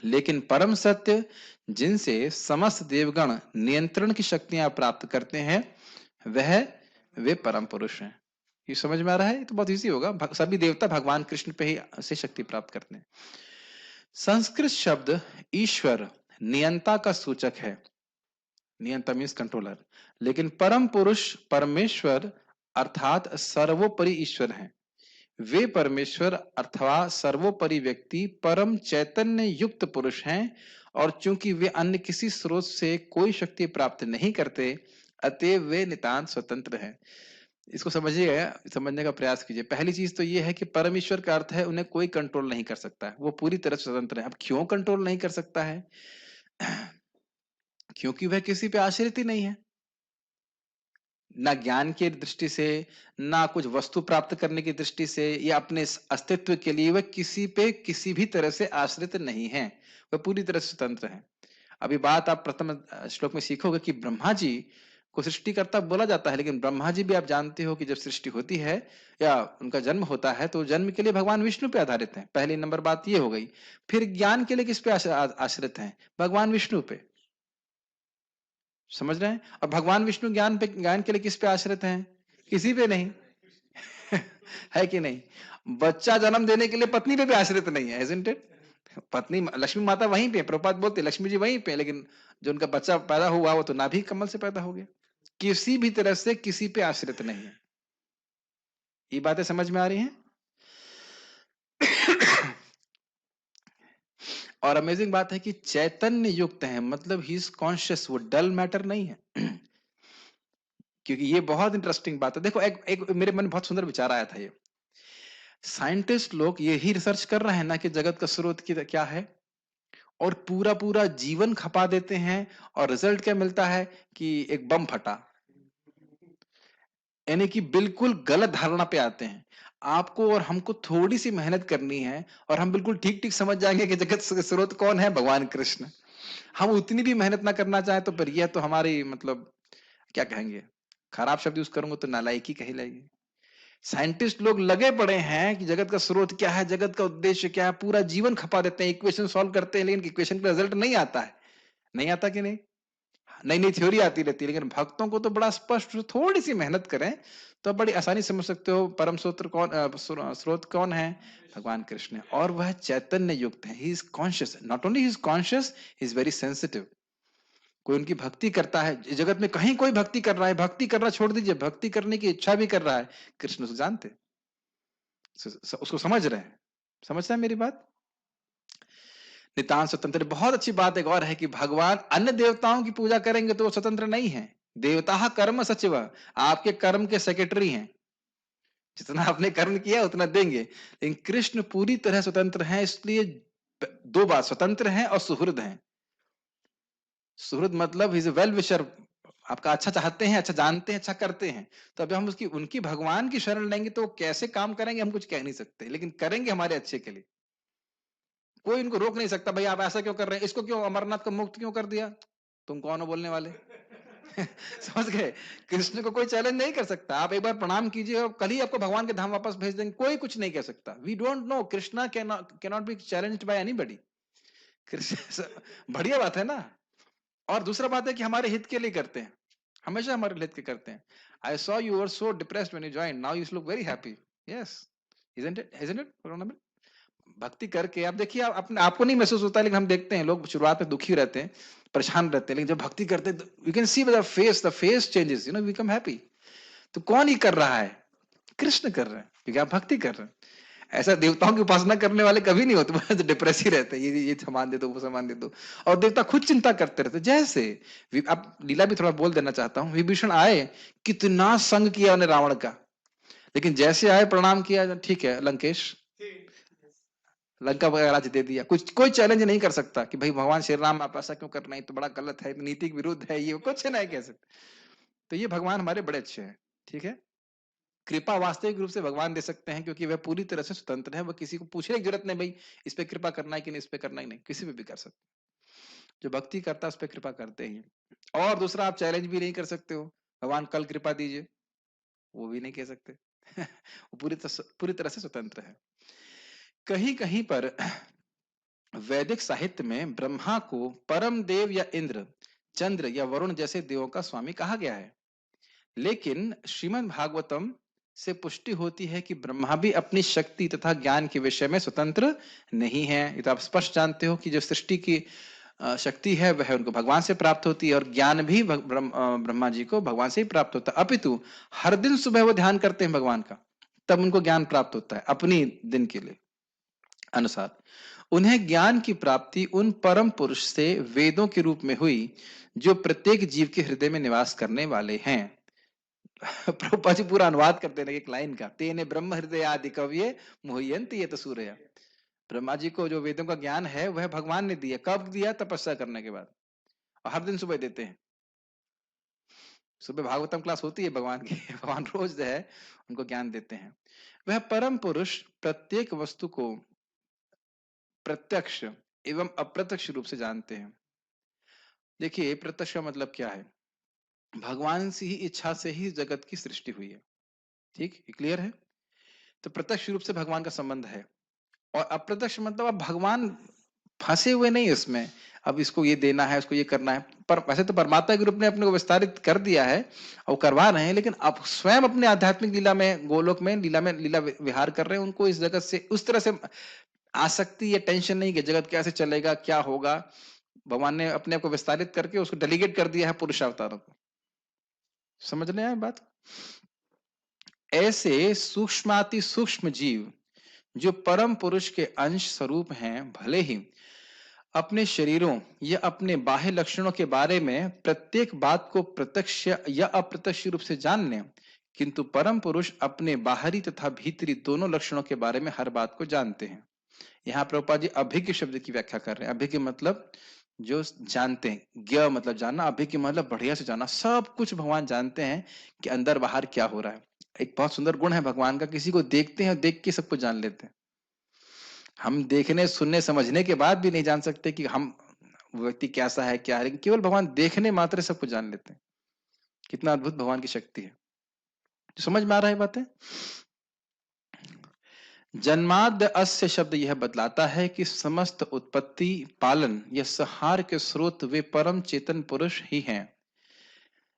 A: लेकिन परम सत्य जिनसे समस्त देवगण नियंत्रण की शक्तियां प्राप्त करते हैं, वह वे परम पुरुष हैं। ये समझ में आ रहा है? ये तो बहुत इजी होगा। सभी देवता भगवान कृष्ण पे ही से शक्ति प्राप्त करते हैं। संस्कृत शब्द ईश्वर नियंता का सूचक है, नियंता मीन्स कंट्रोलर, लेकिन परम पुरुष परमेश्वर अर्थात सर्वोपरि ईश्वर हैं। वे परमेश्वर अथवा सर्वोपरि व्यक्ति परम चैतन्य युक्त पुरुष हैं, और चूंकि वे अन्य किसी स्रोत से कोई शक्ति प्राप्त नहीं करते, अतएव वे नितांत स्वतंत्र हैं। इसको समझिए, समझने का प्रयास कीजिए। पहली चीज तो ये है कि परमेश्वर का अर्थ है उन्हें कोई कंट्रोल नहीं कर सकता है, वो पूरी तरह स्वतंत्र है। अब क्यों कंट्रोल नहीं कर सकता है? क्योंकि वह किसी पे आश्रित ही नहीं है, ना ज्ञान की दृष्टि से, ना कुछ वस्तु प्राप्त करने की दृष्टि से, या अपने अस्तित्व के लिए वह किसी पे किसी भी तरह से आश्रित नहीं है, वह पूरी तरह से स्वतंत्र है। अभी बात आप प्रथम श्लोक में सीखोगे कि ब्रह्मा जी को सृष्टिकर्ता बोला जाता है, लेकिन ब्रह्मा जी भी आप जानते हो कि जब सृष्टि होती है या उनका जन्म होता है तो जन्म के लिए भगवान विष्णु पे आधारित है। पहली नंबर बात ये हो गई। फिर ज्ञान के लिए किस पे आश्रित है? भगवान विष्णु पे। समझ रहे हैं? और भगवान विष्णु ज्ञान के लिए किस पे आश्रित हैं? किसी पे नहीं। है कि नहीं? बच्चा जन्म देने के लिए पत्नी पे भी आश्रित नहीं है, isn't it? पत्नी लक्ष्मी माता वहीं पे, प्रभुपाद बोलते लक्ष्मी जी वहीं पे, लेकिन जो उनका बच्चा पैदा हुआ वो तो नाभि कमल से पैदा हो गया। किसी भी तरह से किसी पे आश्रित नहीं है। ये बातें समझ में आ रही हैं? और अमेजिंग बात है कि चैतन्य युक्त है, मतलब ही इज कॉन्शियस, वो डल मैटर नहीं है। क्योंकि ये बहुत इंटरेस्टिंग बात है। देखो, एक मेरे मन में बहुत सुंदर विचार आया था। ये साइंटिस्ट लोग यही रिसर्च कर रहे हैं ना कि जगत का स्रोत क्या है, और पूरा पूरा जीवन खपा देते हैं, और रिजल्ट क्या मिलता है कि एक बम फटा। यानी कि बिल्कुल गलत धारणा पे आते हैं। आपको और हमको थोड़ी सी मेहनत करनी है और हम बिल्कुल ठीक ठीक समझ जाएंगे कि जगत का स्रोत कौन है? भगवान कृष्ण। हम उतनी भी मेहनत ना करना चाहें तो फिर यह तो हमारी मतलब क्या कहेंगे, खराब शब्द यूज करूंगा तो नालायकी कही जाएगी। साइंटिस्ट लोग लगे पड़े हैं कि जगत का स्रोत क्या है, जगत का उद्देश्य क्या है, पूरा जीवन खपा देते हैं, इक्वेशन सॉल्व करते हैं, लेकिन इक्वेशन का रिजल्ट नहीं आता है। नहीं आता कि नहीं? नई नई थ्योरी आती रहती है, लेकिन भक्तों को तो बड़ा स्पष्ट, थोड़ी सी मेहनत करें तो बड़ी आसानी समझ सकते हो परम स्रोत कौन है? भगवान कृष्ण है। और वह चैतन्य युक्त है, he is conscious, not only he is conscious, he is very sensitive. कोई उनकी भक्ति करता है, जगत में कहीं कोई भक्ति कर रहा है, भक्ति करना छोड़ दीजिए, भक्ति करने की इच्छा भी कर रहा है, कृष्ण उसको जानते, उसको समझ रहे हैं। समझ रहे हैं मेरी बात? नितांत स्वतंत्र। बहुत अच्छी बात एक और है कि भगवान अन्य देवताओं की पूजा करेंगे तो वो स्वतंत्र नहीं है। देवता कर्म सचिव, आपके कर्म के सेक्रेटरी हैं। जितना आपने कर्म किया उतना देंगे, लेकिन कृष्ण पूरी तरह स्वतंत्र हैं। इसलिए दो बात, स्वतंत्र हैं और सुहृद हैं। सुहृद मतलब इज वेल विशर, आपका अच्छा चाहते हैं, अच्छा जानते हैं, अच्छा करते हैं। तो अभी हम उसकी उनकी भगवान की शरण लेंगे तो कैसे काम करेंगे हम कुछ कह नहीं सकते, लेकिन करेंगे हमारे अच्छे के लिए। कोई इनको रोक नहीं सकता, भाई आप ऐसा क्यों कर रहे हैं, इसको क्यों अमरनाथ को मुक्त क्यों कर दिया, तुम कौन हो बोलने वाले? समझ गए? कृष्ण को कोई चैलेंज नहीं कर सकता। आप एक बार प्रणाम कीजिए और कल ही आपको भगवान के धाम वापस भेज देंगे, कोई कुछ नहीं कह सकता। We don't know, Krishna cannot be challenged by anybody. Krishna बढ़िया बात है ना। और दूसरा बात है कि हमारे हित के लिए करते हैं, हमेशा हमारे हित के करते हैं। I saw you were so depressed when you joined, now you look very happy. Yes, isn't it? भक्ति करके आप देखिए, आप अपने आपको नहीं महसूस होता, लेकिन हम देखते हैं लोग शुरुआत में दुखी रहते हैं, परेशान रहते हैं, लेकिन जब भक्ति करते हैं you can see the face changes, become happy. तो कौन ही कर रहा है? कृष्ण कर रहे हैं, क्योंकि आप भक्ति कर रहे हैं। ऐसा देवताओं की उपासना करने वाले कभी नहीं होते, बस डिप्रेस ही रहते हैं, ये सामान दे दो, वो सामान दे दो। और देवता खुद चिंता करते रहते। जैसे अब लीला भी थोड़ा बोल देना चाहता हूँ। विभीषण आए, कितना संग किया उन्हें रावण का, लेकिन जैसे आए प्रणाम किया, ठीक है लंकेश, लंका वगैरह राज्य दे दिया। कुछ कोई चैलेंज नहीं कर सकता कि भाई भगवान श्री राम आप ऐसा क्यों कर रहे हैं, तो बड़ा गलत है, नीति के विरुद्ध है, ये कुछ नहीं कह सकते। तो ये भगवान हमारे बड़े अच्छे हैं। ठीक है, कृपा वास्तविक रूप से भगवान दे सकते हैं, क्योंकि वह पूरी तरह से स्वतंत्र है। वह किसी को पूछने की जरूरत नहीं, भाई इस पे कृपा करना है कि नहीं, इस पे करना ही नहीं, किसी पे भी कर सकते। जो भक्ति करता है उस पर कृपा करते ही। और दूसरा, आप चैलेंज भी नहीं कर सकते हो, भगवान कल कृपा दीजिए, वो भी नहीं कह सकते। वो पूरी तरह से स्वतंत्र है। कहीं कहीं पर वैदिक साहित्य में ब्रह्मा को परम देव या इंद्र, चंद्र या वरुण जैसे देवों का स्वामी कहा गया है। लेकिन श्रीमद् भागवतम से पुष्टि होती है कि ब्रह्मा भी अपनी शक्ति तथा ज्ञान के विषय में स्वतंत्र नहीं है। ये तो आप स्पष्ट जानते हो कि जो सृष्टि की शक्ति है वह उनको भगवान से प्राप्त होती है, और ज्ञान भी ब्रह्मा जी को भगवान से ही प्राप्त होता है। अपितु हर दिन सुबह वो ध्यान करते हैं भगवान का, तब उनको ज्ञान प्राप्त होता है अपनी दिन के लिए अनुसार। उन्हें ज्ञान की प्राप्ति उन परम पुरुष से वेदों के रूप में हुई जो प्रत्येक जीव के हृदय में निवास करने वाले हैं। प्रभुपाद जी पूरा अनुवाद करते हैं एक लाइन का, तेने ब्रह्म हृदय आदि कव्ये मुह्यन्ति ये सूर्य। ब्रह्मा जी को जो वेदों का ज्ञान है वह भगवान ने दिया। कब दिया? तपस्या करने के बाद, और हर दिन सुबह देते हैं। सुबह भागवतम क्लास होती है भगवान की, भगवान रोज जो है उनको ज्ञान देते हैं। वह परम पुरुष प्रत्येक वस्तु को प्रत्यक्ष एवं अप्रत्यक्ष रूप से जानते हैं। देखिए प्रत्यक्ष का मतलब क्या है? भगवान से ही इच्छा से ही जगत की सृष्टि हुई है। ठीक, क्लियर है? तो प्रत्यक्ष रूप से भगवान का संबंध है, और अप्रत्यक्ष मतलब अब भगवान फंसे हुए नहीं उसमें, अब इसको ये देना है, उसको ये करना है। पर वैसे तो परमात्मा के रूप ने अपने को विस्तारित कर दिया है और करवा रहे हैं, लेकिन अब स्वयं अपने आध्यात्मिक लीला में, गोलोक में लीला विहार कर रहे हैं। उनको इस जगत से उस तरह से आसक्ति या टेंशन नहीं कि जगत कैसे चलेगा, क्या होगा। भगवान ने अपने आप को विस्तारित करके उसको डेलीगेट कर दिया है पुरुष अवतारों को। समझ रहे हैं बात? ऐसे सूक्ष्माति सूक्ष्म जीव जो परम पुरुष के अंश स्वरूप हैं, भले ही अपने शरीरों या अपने बाह्य लक्षणों के बारे में प्रत्येक बात को प्रत्यक्ष या अप्रत्यक्ष रूप से जान लें, किंतु परम पुरुष अपने बाहरी तथा भीतरी दोनों लक्षणों के बारे में हर बात को जानते हैं। यहाँ प्रभुपाद जी अभिज्ञ शब्द की व्याख्या कर रहे हैं। अभिज्ञ मतलब जो जानते हैं, ज्ञ मतलब जानना, अभिज्ञ मतलब बढ़िया से जानना। सब कुछ भगवान जानते हैं कि अंदर बाहर क्या हो रहा है। एक बहुत सुंदर गुण है भगवान का, किसी को देखते हैं, देख के सब कुछ जान लेते हैं। हम देखने, सुनने, समझने के बाद भी नहीं जान सकते कि हम व्यक्ति कैसा है, क्या है, लेकिन केवल भगवान देखने मात्र सब कुछ जान लेते हैं। कितना अद्भुत भगवान की शक्ति है। तो समझ में आ रहा है बातें? जन्माद्य अस्य शब्द यह बतलाता है कि समस्त उत्पत्ति, पालन या संहार के स्रोत वे परम चेतन पुरुष ही हैं।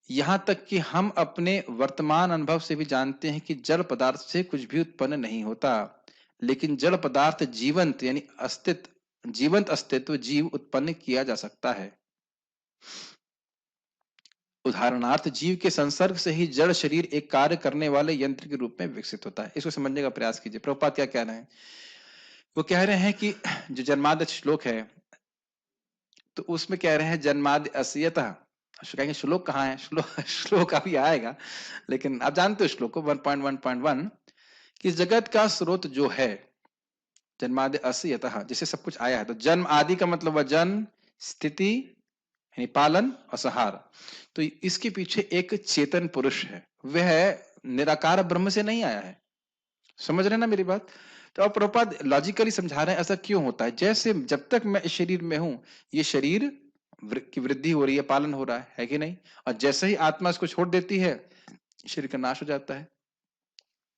A: यहां तक कि हम अपने वर्तमान अनुभव से भी जानते हैं कि जड़ पदार्थ से कुछ भी उत्पन्न नहीं होता, लेकिन जड़ पदार्थ जीवंत यानी जीवंत अस्तित्व जीव उत्पन्न किया जा सकता है। उदाहरणार्थ जीव के संसर्ग से ही जड़ शरीर एक कार्य करने वाले यंत्र के रूप में विकसित होता है। इसको समझने का प्रयास कीजिए। प्रभुपाद क्या कह रहे हैं? वो कह रहे हैं कि जो जन्माद्य श्लोक है, तो उसमें कह रहे हैं जन्माद्य असयतः। कहेंगे श्लोक कहाँ है? श्लोक अभी आएगा, लेकिन आप जानते हो श्लोक को 1.1.1 कि जगत का स्रोत जो है जन्माद्य असयतः, जिसे सब कुछ आया है। तो जन्म आदि का मतलब वह जन्म, स्थिति यानी पालन और संहार। तो इसके पीछे एक चेतन पुरुष है, वह निराकार ब्रह्म से नहीं आया है। समझ रहे ना मेरी बात? तो अब प्रभुपाद लॉजिकली समझा रहे हैं ऐसा क्यों होता है। जैसे जब तक मैं इस शरीर में हूं, ये शरीर की वृद्धि हो रही है, पालन हो रहा है कि नहीं? और जैसे ही आत्मा इसको छोड़ देती है, शरीर का नाश हो जाता है।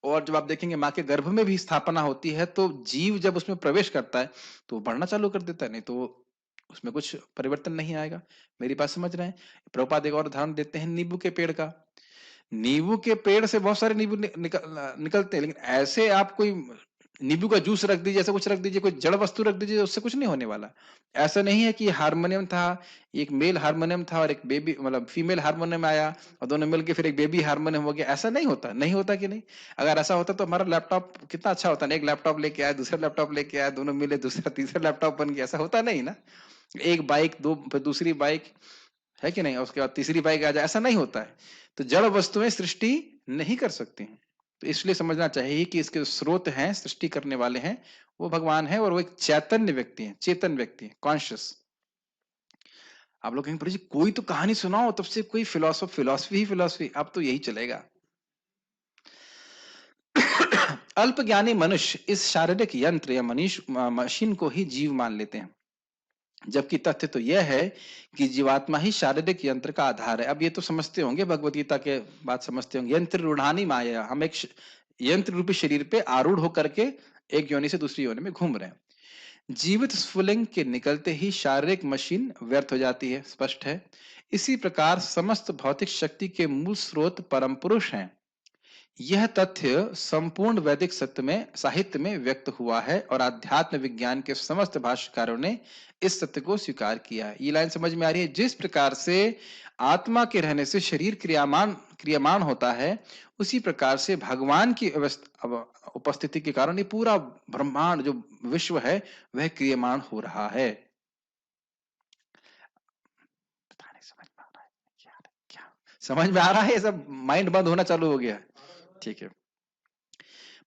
A: और जब आप देखेंगे माँ के गर्भ में भी स्थापना होती है, तो जीव जब उसमें प्रवेश करता है तो वो बढ़ना चालू कर देता है, नहीं तो उसमें कुछ परिवर्तन नहीं आएगा। मेरी बात समझ रहे हैं? प्रभुपाद एक और उदाहरण देते हैं नींबू के पेड़ का। नींबू के पेड़ से बहुत सारे नींबू निकलते हैं, लेकिन ऐसे आप कोई नींबू का जूस रख दीजिए, ऐसा कुछ रख दीजिए, कोई जड़ वस्तु रख दीजिए, उससे कुछ नहीं होने वाला। ऐसा नहीं है कि हारमोनियम था, एक मेल हारमोनियम था और एक बेबी मतलब फीमेल हारमोनियम आया और दोनों मिलके फिर एक बेबी हारमोनियम हो गया। ऐसा नहीं होता, नहीं होता कि नहीं? अगर ऐसा होता तो हमारा लैपटॉप कितना अच्छा होता ना। एक लैपटॉप लेके आया, दूसरा लैपटॉप लेके आया, दोनों मिले, दूसरा तीसरा लैपटॉप बन गया। ऐसा होता नहीं ना। एक बाइक, दो, फिर दूसरी बाइक, है कि नहीं? उसके बाद तीसरी बाइक आ जाए, ऐसा नहीं होता है। तो जड़ वस्तुएं सृष्टि नहीं कर सकती हैं। तो इसलिए समझना चाहिए कि इसके स्रोत हैं, सृष्टि करने वाले हैं, वो भगवान है, और वो एक चैतन्य व्यक्ति है, चेतन व्यक्ति है, कॉन्शियस। आप लोग कहेंगे जी कोई तो कहानी सुनाओ, तब से कोई फिलोसफी ही फिलोसफी। अब तो यही चलेगा। अल्प ज्ञानी मनुष्य इस शारीरिक यंत्र या मशीन को ही जीव मान लेते हैं, जबकि तथ्य तो यह है कि जीवात्मा ही शारीरिक यंत्र का आधार है। अब ये तो समझते होंगे, भगवत गीता के बात समझते होंगे, यंत्र रूढ़ानी माया। हम एक यंत्र रूपी शरीर पे आरूढ़ होकर के एक योनि से दूसरी योनि में घूम रहे हैं। जीवित स्फुलिंग के निकलते ही शारीरिक मशीन व्यर्थ हो जाती है, स्पष्ट है। इसी प्रकार समस्त भौतिक शक्ति के मूल स्रोत परम पुरुष हैं। यह तथ्य संपूर्ण वैदिक सत्य में साहित्य में व्यक्त हुआ है और आध्यात्म विज्ञान के समस्त भाष्यकारों ने इस सत्य को स्वीकार किया है। ये लाइन समझ में आ रही है? जिस प्रकार से आत्मा के रहने से शरीर क्रियामान होता है, उसी प्रकार से भगवान की उपस्थिति के कारण ये पूरा ब्रह्मांड जो विश्व है वह क्रियामान हो रहा है। पता नहीं समझ में आ रहा है क्या? समझ में आ रहा है? सब माइंड बंद होना चालू हो गया। ठीक है,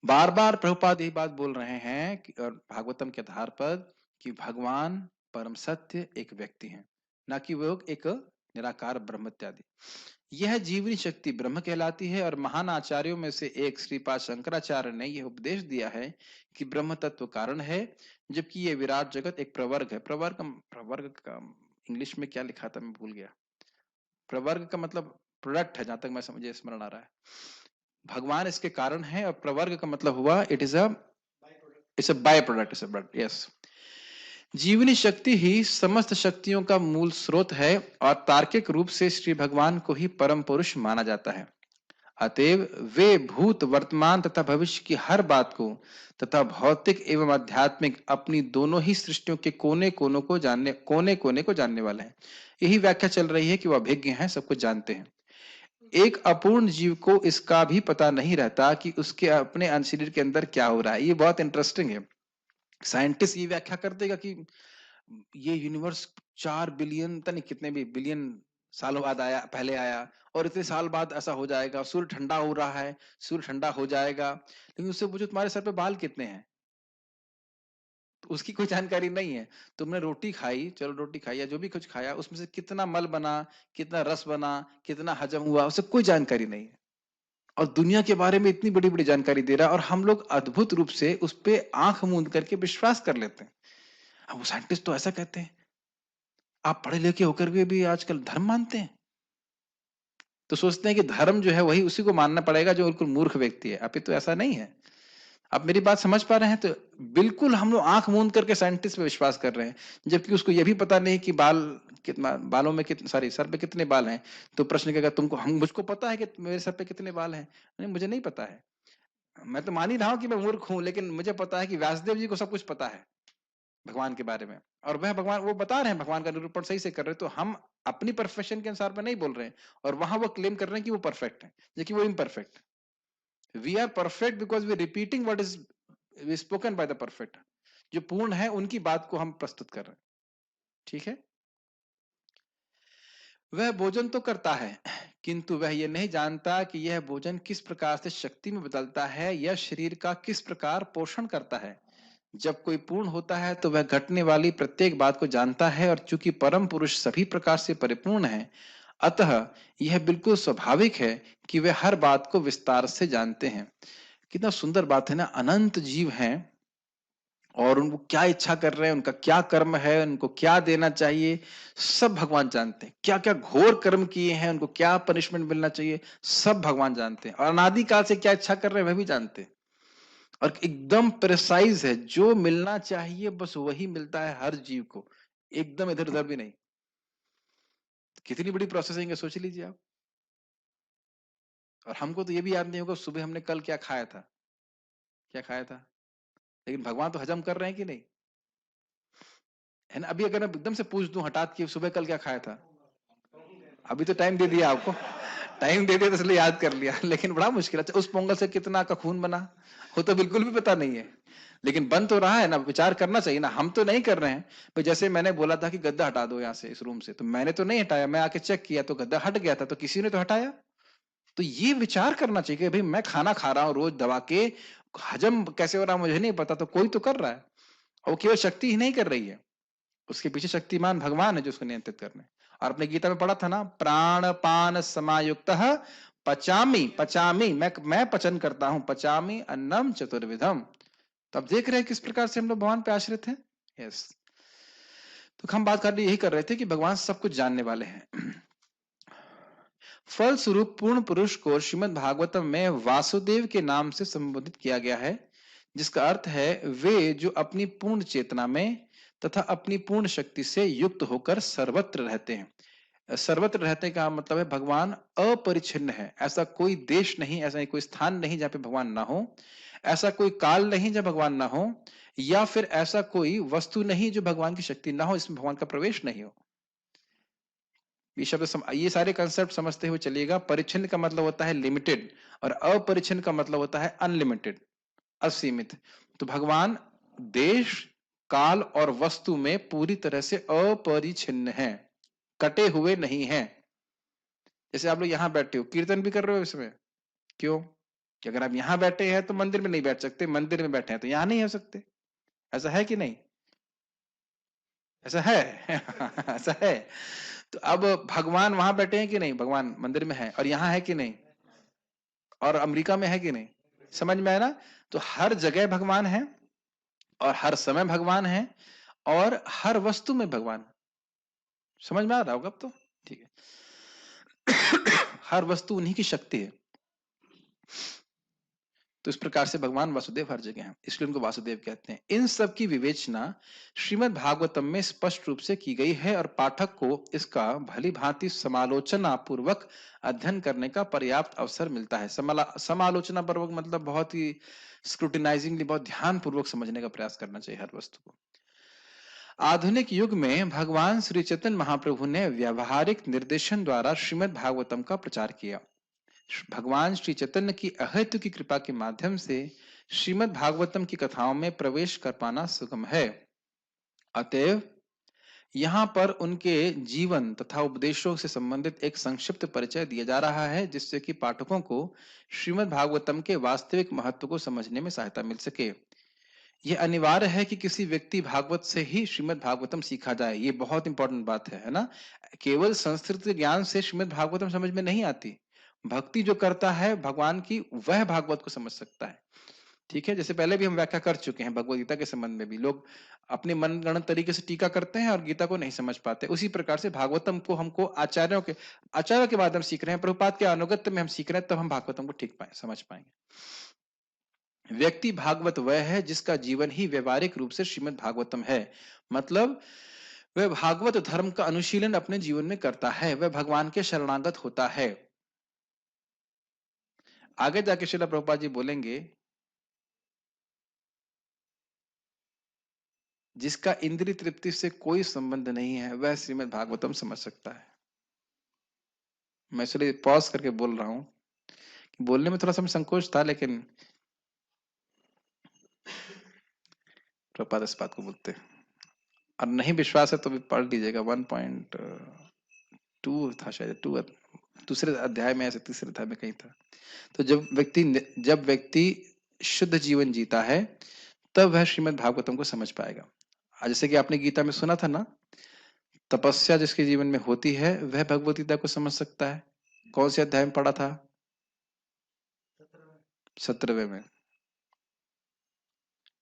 A: बार बार प्रभुपाद यही बात बोल रहे हैं कि और भागवतम के आधार पर कि भगवान परम सत्य एक व्यक्ति हैं, ना कि वो एक निराकार ब्रह्म इत्यादि। यह जीवनी शक्ति ब्रह्म कहलाती है और महान आचार्यों में से एक श्रीपाद शंकराचार्य ने यह उपदेश दिया है कि ब्रह्म तत्व कारण है, जबकि यह विराट जगत एक प्रवर्ग है। प्रवर्ग का इंग्लिश में क्या लिखा था मैं भूल गया। प्रवर्ग का मतलब प्रोडक्ट है, जहां तक मैं मुझे स्मरण आ रहा है। भगवान इसके कारण है और प्रवर्ग का मतलब हुआ it's a by product. Yes, जीवनी शक्ति ही समस्त शक्तियों का मूल स्रोत है और तार्किक रूप से श्री भगवान को ही परम पुरुष माना जाता है। अतएव वे भूत वर्तमान तथा भविष्य की हर बात को तथा भौतिक एवं आध्यात्मिक अपनी दोनों ही सृष्टियों के कोने कोने को जानने वाले हैं। यही व्याख्या चल रही है कि वह अभिज्ञ हैं, सब कुछ जानते हैं। एक अपूर्ण जीव को इसका भी पता नहीं रहता कि उसके अपने शरीर के अंदर क्या हो रहा है। ये बहुत इंटरेस्टिंग है। साइंटिस्ट ये व्याख्या कर देगा कि ये यूनिवर्स 4 बिलियन पता नहीं कितने भी बिलियन सालों बाद पहले आया और इतने साल बाद ऐसा हो जाएगा। सूर्य ठंडा हो रहा है, सूर्य ठंडा हो जाएगा, लेकिन उससे पूछो तुम्हारे सर पे बाल कितने हैं, तो उसकी कोई जानकारी नहीं है। तुमने रोटी खाई, चलो रोटी खाई या जो भी कुछ खाया, उसमें से कितना मल बना, कितना रस बना, कितना हजम हुआ, उससे कोई जानकारी नहीं है। और दुनिया के बारे में इतनी बड़ी बड़ी जानकारी दे रहा है और हम लोग अद्भुत रूप से उस पर आंख मूंद करके विश्वास कर लेते हैं। अब वो साइंटिस्ट तो ऐसा कहते हैं। आप पढ़े लिखे होकर के भी आजकल धर्म मानते हैं, तो सोचते हैं कि धर्म जो है वही उसी को मानना पड़ेगा जो बिल्कुल मूर्ख व्यक्ति है। अभी तो ऐसा नहीं है। आप मेरी बात समझ पा रहे हैं? तो बिल्कुल हम लोग आंख मूंद करके साइंटिस्ट पे विश्वास कर रहे हैं, जबकि उसको यह भी पता नहीं कि बालों में कितने, सॉरी, सर पे कितने बाल हैं। तो प्रश्न कहेगा तुमको, हम मुझको पता है कि मेरे सर पे कितने बाल हैं। नहीं, मुझे नहीं पता है। मैं तो मान ही रहा हूं कि मैं मूर्ख हूं, लेकिन मुझे पता है कि व्यासदेव जी को सब कुछ पता है भगवान के बारे में, और वह भगवान वो बता रहे हैं, भगवान का निरूपण सही से कर रहे हैं। तो हम अपनी परफेक्शन के अनुसार में नहीं बोल रहे हैं, और वहां वो क्लेम कर रहे हैं कि वो परफेक्ट है, जबकि वो imperfect. We are perfect because we repeating what is spoken by the perfect. जो पूर्ण है उनकी बात को हम प्रस्तुत कर रहे हैं। ठीक है, वह भोजन तो करता है, किंतु वह यह नहीं जानता कि यह भोजन किस प्रकार से शक्ति में बदलता है या शरीर का किस प्रकार पोषण करता है। जब कोई पूर्ण होता है तो वह घटने वाली प्रत्येक बात को जानता है, और चूंकि परम पुरुष सभी प्रकार से परिपूर्ण है, अतः यह बिल्कुल स्वाभाविक है कि वे हर बात को विस्तार से जानते हैं। कितना सुंदर बात है ना। अनंत जीव हैं और उनको क्या इच्छा कर रहे हैं, उनका क्या कर्म है, उनको क्या देना चाहिए, सब भगवान जानते हैं। क्या क्या घोर कर्म किए हैं, उनको क्या पनिशमेंट मिलना चाहिए, सब भगवान जानते हैं। और अनादिकाल से क्या इच्छा कर रहे हैं वह भी जानते हैं। और एकदम प्रिसाइज है, जो मिलना चाहिए बस वही मिलता है हर जीव को, एकदम इधर उधर भी नहीं। कितनी बड़ी प्रोसेसिंग है, सोच लीजिए आप। और हमको तो ये भी याद नहीं होगा सुबह हमने कल क्या खाया था, क्या खाया था, लेकिन भगवान तो हजम कर रहे हैं कि नहीं, है ना। अभी अगर मैं एकदम से पूछ दूं हठात कि सुबह कल क्या खाया था, अभी तो टाइम दे दिया आपको, टाइम दे दिया तो इसलिए याद कर लिया, लेकिन बड़ा मुश्किल है। उस पोंगल से कितना का खून बना, वो तो बिल्कुल भी पता नहीं है, लेकिन बन तो रहा है ना। विचार करना चाहिए ना, हम तो नहीं कर रहे हैं। तो जैसे मैंने बोला था कि गद्दा हटा दो यहाँ से, इस रूम से, तो मैंने तो नहीं हटाया, मैं आके चेक किया तो गद्दा हट गया था, तो किसी ने तो हटाया। तो ये विचार करना चाहिए कि भाई मैं खाना खा रहा हूँ रोज दबा के, हजम कैसे हो रहा है मुझे नहीं पता, तो कोई तो कर रहा है। और वो केवल शक्ति ही नहीं कर रही है, उसके पीछे शक्तिमान भगवान है जो उसको नियंत्रित करने। और अपने गीता में पढ़ा था ना, प्राण पान समायुक्त पचामी पचामी, मैं पचन करता हूं, पचामी अन्नम चतुर्विधम। तो अब देख रहे हैं किस प्रकार से हम लोग भगवान पे आश्रित हैं। यस, तो हम बात कर यही कर रहे थे कि भगवान सब कुछ जानने वाले हैं। फल स्वरूप पूर्ण पुरुष को श्रीमद् भागवतम में वासुदेव के नाम से संबोधित किया गया है, जिसका अर्थ है वे जो अपनी पूर्ण चेतना में तथा अपनी पूर्ण शक्ति से युक्त होकर सर्वत्र रहते हैं। सर्वत्र रहते का मतलब है भगवान अपरिच्छिन्न है। ऐसा कोई देश नहीं, ऐसा कोई स्थान नहीं जहाँ पे भगवान ना हो, ऐसा कोई काल नहीं जहाँ भगवान ना हो, या फिर ऐसा कोई वस्तु नहीं जो भगवान की शक्ति ना हो, इसमें भगवान का प्रवेश नहीं हो। ये शब्द ये सारे कंसेप्ट समझते हुए चलिएगा। परिच्छिन्न का मतलब होता है लिमिटेड और अपरिच्छिन्न का मतलब होता है अनलिमिटेड, असीमित। तो भगवान देश, काल और वस्तु में पूरी तरह से अपरिच्छिन्न है, कटे हुए नहीं है। जैसे आप लोग यहां बैठे हो, कीर्तन भी कर रहे हो इसमें, क्यों? कि अगर आप यहां बैठे हैं तो मंदिर में नहीं बैठ सकते, मंदिर में बैठे हैं तो यहां नहीं हो सकते। ऐसा है कि नहीं? ऐसा है ऐसा है। तो अब भगवान वहां बैठे हैं कि नहीं? भगवान मंदिर में है और यहां है कि नहीं? और अमेरिका में है कि नहीं? समझ में आया ना? तो हर जगह भगवान है और हर समय भगवान है और हर वस्तु में भगवान। समझ में आ रहा होगा अब तो? ठीक है हर वस्तु उन्हीं की शक्ति है। तो इस प्रकार से भगवान वासुदेव हर जगह हैं, इसलिए उनको वासुदेव कहते हैं। इन सब की विवेचना श्रीमद् भागवतम में स्पष्ट रूप से की गई है और पाठक को इसका भली भांति समालोचना पूर्वक अध्ययन करने का पर्याप्त अवसर मिलता है। समालोचना पूर्वक मतलब बहुत ही स्क्रूटिनाइजिंगली, बहुत ध्यान पूर्वक समझने का प्रयास करना चाहिए हर वस्तु को। आधुनिक युग में भगवान श्री चैतन्य महाप्रभु ने व्यावहारिक निर्देशन द्वारा श्रीमद् भागवतम का प्रचार किया। भगवान श्री चैतन्य की अहेतु की कृपा के माध्यम से श्रीमद् भागवतम की कथाओं में प्रवेश कर पाना सुगम है। अतएव यहाँ पर उनके जीवन तथा उपदेशों से संबंधित एक संक्षिप्त परिचय दिया जा रहा है, जिससे कि पाठकों को श्रीमद् भागवतम के वास्तविक महत्व को समझने में सहायता मिल सके। यह अनिवार्य है कि किसी व्यक्ति भागवत से ही श्रीमद् भागवतम सीखा जाए। ये बहुत इंपॉर्टेंट बात है ना? केवल संस्कृत ज्ञान से श्रीमद् भागवतम समझ में नहीं आती। भक्ति जो करता है भगवान की, वह भागवत को समझ सकता है। ठीक है, जैसे पहले भी हम व्याख्या कर चुके हैं भगवत गीता के संबंध में भी। लोग अपने मनगढ़ंत तरीके से टीका करते हैं और गीता को नहीं समझ पाते। उसी प्रकार से भागवतम को हमको आचार्यों के माध्यम सीख रहे हैं, प्रभुपाद के अनुगत्य में हम सीख रहे हैं, तब हम भागवतम को ठीक समझ पाएंगे। व्यक्ति भागवत वह है जिसका जीवन ही व्यवहारिक रूप से श्रीमद् भागवतम है। मतलब वह भागवत धर्म का अनुशीलन अपने जीवन में करता है, वह भगवान के शरणागत होता है। आगे जाके श्रील प्रभुपाद जी बोलेंगे, जिसका इंद्रिय तृप्ति से कोई संबंध नहीं है वह श्रीमद् भागवतम समझ सकता है। मैं इसलिए पॉज करके बोल रहा हूं, बोलने में थोड़ा सा संकोच था, लेकिन प्रभुपाद इस बात को बोलते हैं। और नहीं विश्वास है तो भी पढ़ लीजिएगा, 1.2 था शायद, दूसरे अध्याय में, ऐसे तीसरे अध्याय में कहीं था। तो जब व्यक्ति शुद्ध जीवन जीता है तब वह श्रीमद् भागवतम को समझ पाएगा। जैसे कि आपने गीता में सुना था ना, तपस्या जिसके जीवन में होती है वह भगवत गीता को समझ सकता है। कौन से अध्याय में पढ़ा था? 17वें में।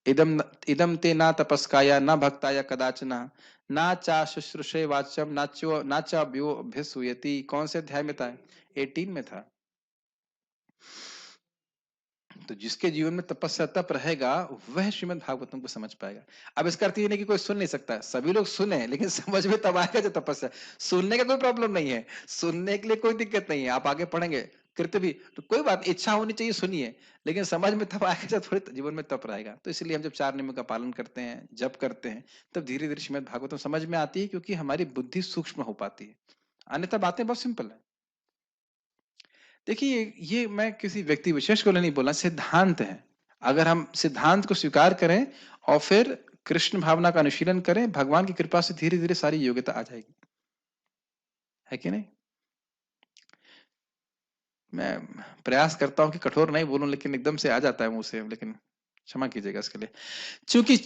A: इदम ते ना तपस्काया न भक्ताया कदाचन ना चा शुश्रूषे वाच्यम ना चा व्यो अभ्यसूयति। कौन से अध्याय में था? 18 में था। तो जिसके जीवन में तपस्या तप रहेगा वह श्रीमद् भागवतम को समझ पाएगा। अब इसका अर्थ ये नहीं कि कोई सुन नहीं सकता है, सभी लोग सुने, लेकिन समझ में तब आएगा जो तपस्या। सुनने का कोई प्रॉब्लम नहीं है, सुनने के लिए कोई दिक्कत नहीं है, आप आगे पढ़ेंगे कृत्य भी तो कोई बात, इच्छा होनी चाहिए, सुनिए, लेकिन समझ में तब आएगा जब थोड़ी जीवन में तप रहेगा। तो इसलिए हम जब 4 नियमों का पालन करते हैं, जप करते हैं, तब धीरे धीरे श्रीमद् भागवतम समझ में आती है, क्योंकि हमारी बुद्धि सूक्ष्म हो पाती है। अन्यथा बातें बहुत सिंपल है। देखिए, ये मैं किसी व्यक्ति विशेष को नहीं बोला, सिद्धांत है। अगर हम सिद्धांत को स्वीकार करें और फिर कृष्ण भावना का अनुशीलन करें, भगवान की कृपा से धीरे धीरे सारी योग्यता आ जाएगी, है कि नहीं? मैं प्रयास करता हूं कि कठोर नहीं बोलूं, लेकिन एकदम से आ जाता है मुंह से, लेकिन क्षमा कीजिएगा इसके लिए। चूंकि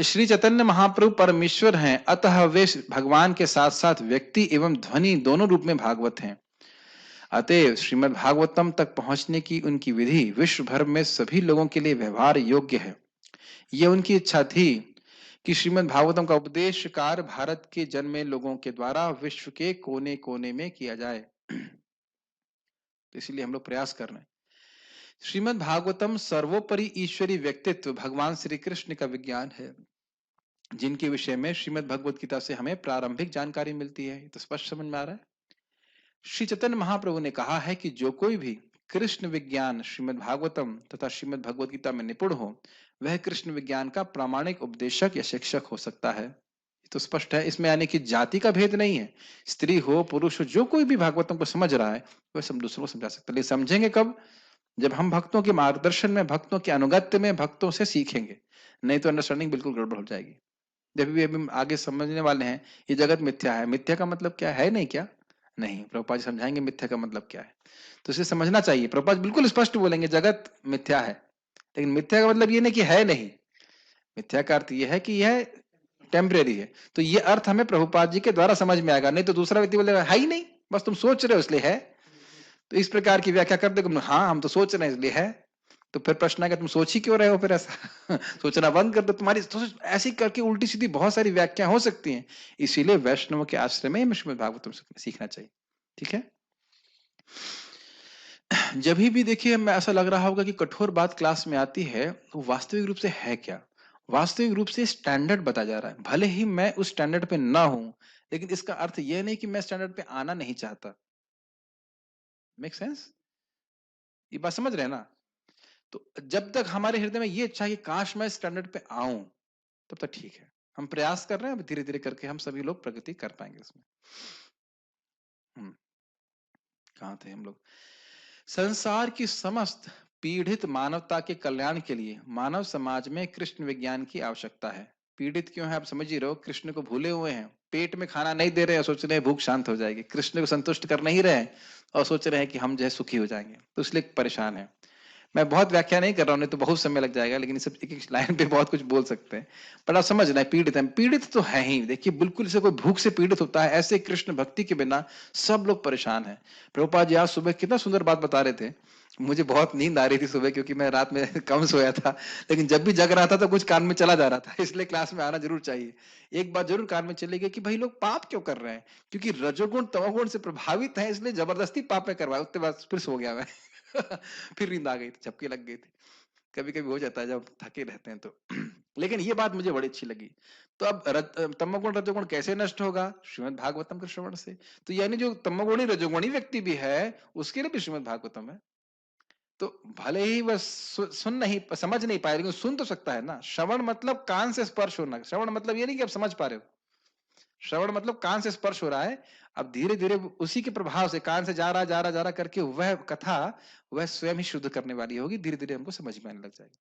A: श्री चैतन्य महाप्रभु परमेश्वर हैं, अतः वे भगवान के साथ साथ व्यक्ति एवं ध्वनि दोनों रूप में भागवत हैं। अतएव श्रीमद् भागवतम तक पहुंचने की उनकी विधि विश्व भर में सभी लोगों के लिए व्यवहार योग्य है। यह उनकी इच्छा थी कि श्रीमद् भागवतम का उपदेश कार्य भारत के जन्मे लोगों के द्वारा विश्व के कोने कोने में किया जाए। तो इसलिए हम लोग प्रयास कर रहे हैं। श्रीमद् भागवतम सर्वोपरि ईश्वरी व्यक्तित्व भगवान श्री कृष्ण का विज्ञान है, जिनके विषय में श्रीमद् भगवत गीता से हमें प्रारंभिक जानकारी मिलती है। तो स्पष्ट समझ में आ रहा है। श्री चैतन्य महाप्रभु ने कहा है कि जो कोई भी कृष्ण विज्ञान श्रीमद् भागवतम तथा श्रीमद् भगवद गीता में निपुण हो, वह कृष्ण विज्ञान का प्रामाणिक उपदेशक या शिक्षक हो सकता है। तो स्पष्ट है, इसमें यानी कि जाति का भेद नहीं है। स्त्री हो पुरुष हो, जो कोई भी भागवतम को समझ रहा है वह सब दूसरों को समझा सकता है। लेकिन समझेंगे कब? जब हम भक्तों के मार्गदर्शन में, भक्तों के अनुगत्य में, भक्तों से सीखेंगे। नहीं तो अंडरस्टैंडिंग बिल्कुल गड़बड़ हो जाएगी। जब भी अभी आगे समझने वाले हैं, ये जगत मिथ्या है। मिथ्या का मतलब क्या है? नहीं क्या? नहीं, प्रभुपाद जी समझाएंगे मिथ्या का मतलब क्या है। तो इसे समझना चाहिए। प्रभुपाद बिल्कुल स्पष्ट बोलेंगे जगत मिथ्या है, लेकिन मिथ्या का मतलब ये नहीं कि है नहीं। मिथ्या का अर्थ ये है कि यह टेम्परेरी है। तो ये अर्थ हमें प्रभुपाद जी के द्वारा समझ में आएगा। नहीं तो दूसरा व्यक्ति बोलेगा है ही नहीं, बस तुम सोच रहे हो इसलिए है। तो इस प्रकार की व्याख्या कर दे, हाँ हम तो सोच रहे हैं इसलिए है। तो फिर प्रश्न आएगा तुम सोच ही क्यों रहे हो फिर ऐसा? सोचना बंद कर दो। तुम्हारी तो ऐसी करके उल्टी सीधी बहुत सारी व्याख्या हो सकती हैं। इसीलिए वैष्णव के आश्रय में श्रीमद् भागवतम सीखना चाहिए। ठीक है। जब भी देखिए मैं ऐसा लग रहा होगा कि कठोर बात क्लास में आती है, तो वास्तविक रूप से है क्या? वास्तविक रूप से स्टैंडर्ड बताया जा रहा है। भले ही मैं उस स्टैंडर्ड पे ना हूं, लेकिन इसका अर्थ यह नहीं कि मैं स्टैंडर्ड पे आना नहीं चाहता। Make sense? ये बात समझ रहे हैं ना? तो जब तक हमारे हृदय में ये इच्छा है कि काश मैं स्टैंडर्ड पे आऊं, तब तक ठीक है। हम प्रयास कर रहे हैं, धीरे धीरे करके हम सभी लोग प्रगति कर पाएंगे इसमें। कहाँ थे हम लोग? संसार की समस्त पीड़ित मानवता के कल्याण के लिए मानव समाज में कृष्ण विज्ञान की आवश्यकता है। पीड़ित क्यों है? आप समझ ही रहे हो, कृष्ण को भूले हुए हैं, पेट में खाना नहीं दे रहे हैं, सोच रहे हैं भूख शांत हो जाएगी। कृष्ण को संतुष्ट कर नहीं रहे हैं और सोच रहे हैं कि हम जो है सुखी हो जाएंगे, तो इसलिए परेशान है। मैं बहुत व्याख्या नहीं कर रहा हूं, नहीं तो बहुत समय लग जाएगा, लेकिन इस एक एक लाइन पे बहुत कुछ बोल सकते हैं। पर आप समझ रहे हैं, पीड़ित है, पीड़ित तो है ही। देखिए बिल्कुल से कोई भूख से पीड़ित होता है, ऐसे कृष्ण भक्ति के बिना सब लोग परेशान हैं। प्रभुपाद जी आज सुबह कितना सुंदर बात बता रहे थे। मुझे बहुत नींद आ रही थी सुबह, क्योंकि मैं रात में कम सोया था, लेकिन जब भी जग रहा था तो कुछ कान में चला जा रहा था, इसलिए क्लास में आना जरूर चाहिए। एक बात जरूर कान में चली गई कि भाई लोग पाप क्यों कर रहे हैं? क्योंकि रजोगुण तमोगुण से प्रभावित है, इसलिए जबरदस्ती पाप में करवाया। उसके बाद फिर सो गया मैं। फिर नींद आ गई थी, झपकी लग गई थी। कभी कभी हो जाता है जब थके रहते हैं तो। लेकिन ये बात मुझे बड़ी अच्छी लगी। तो अब तमोगुण रजोगुण कैसे नष्ट होगा? श्रीमद् भागवतम के श्रवण से। तो यानी जो तमोगुणी रजोगुणी व्यक्ति भी है, उसके लिए भी श्रीमद् भागवतम है। तो भले ही वह सुन नहीं, समझ नहीं पाए, लेकिन सुन तो सकता है ना। श्रवण मतलब कान से स्पर्श होना। श्रवण मतलब ये नहीं कि आप समझ पा रहे हो। श्रवण मतलब कान से स्पर्श हो रहा है। अब धीरे धीरे उसी के प्रभाव से कान से जा रहा करके वह कथा, वह स्वयं ही शुद्ध करने वाली होगी। धीरे धीरे हमको समझ में आने लग जाएगी।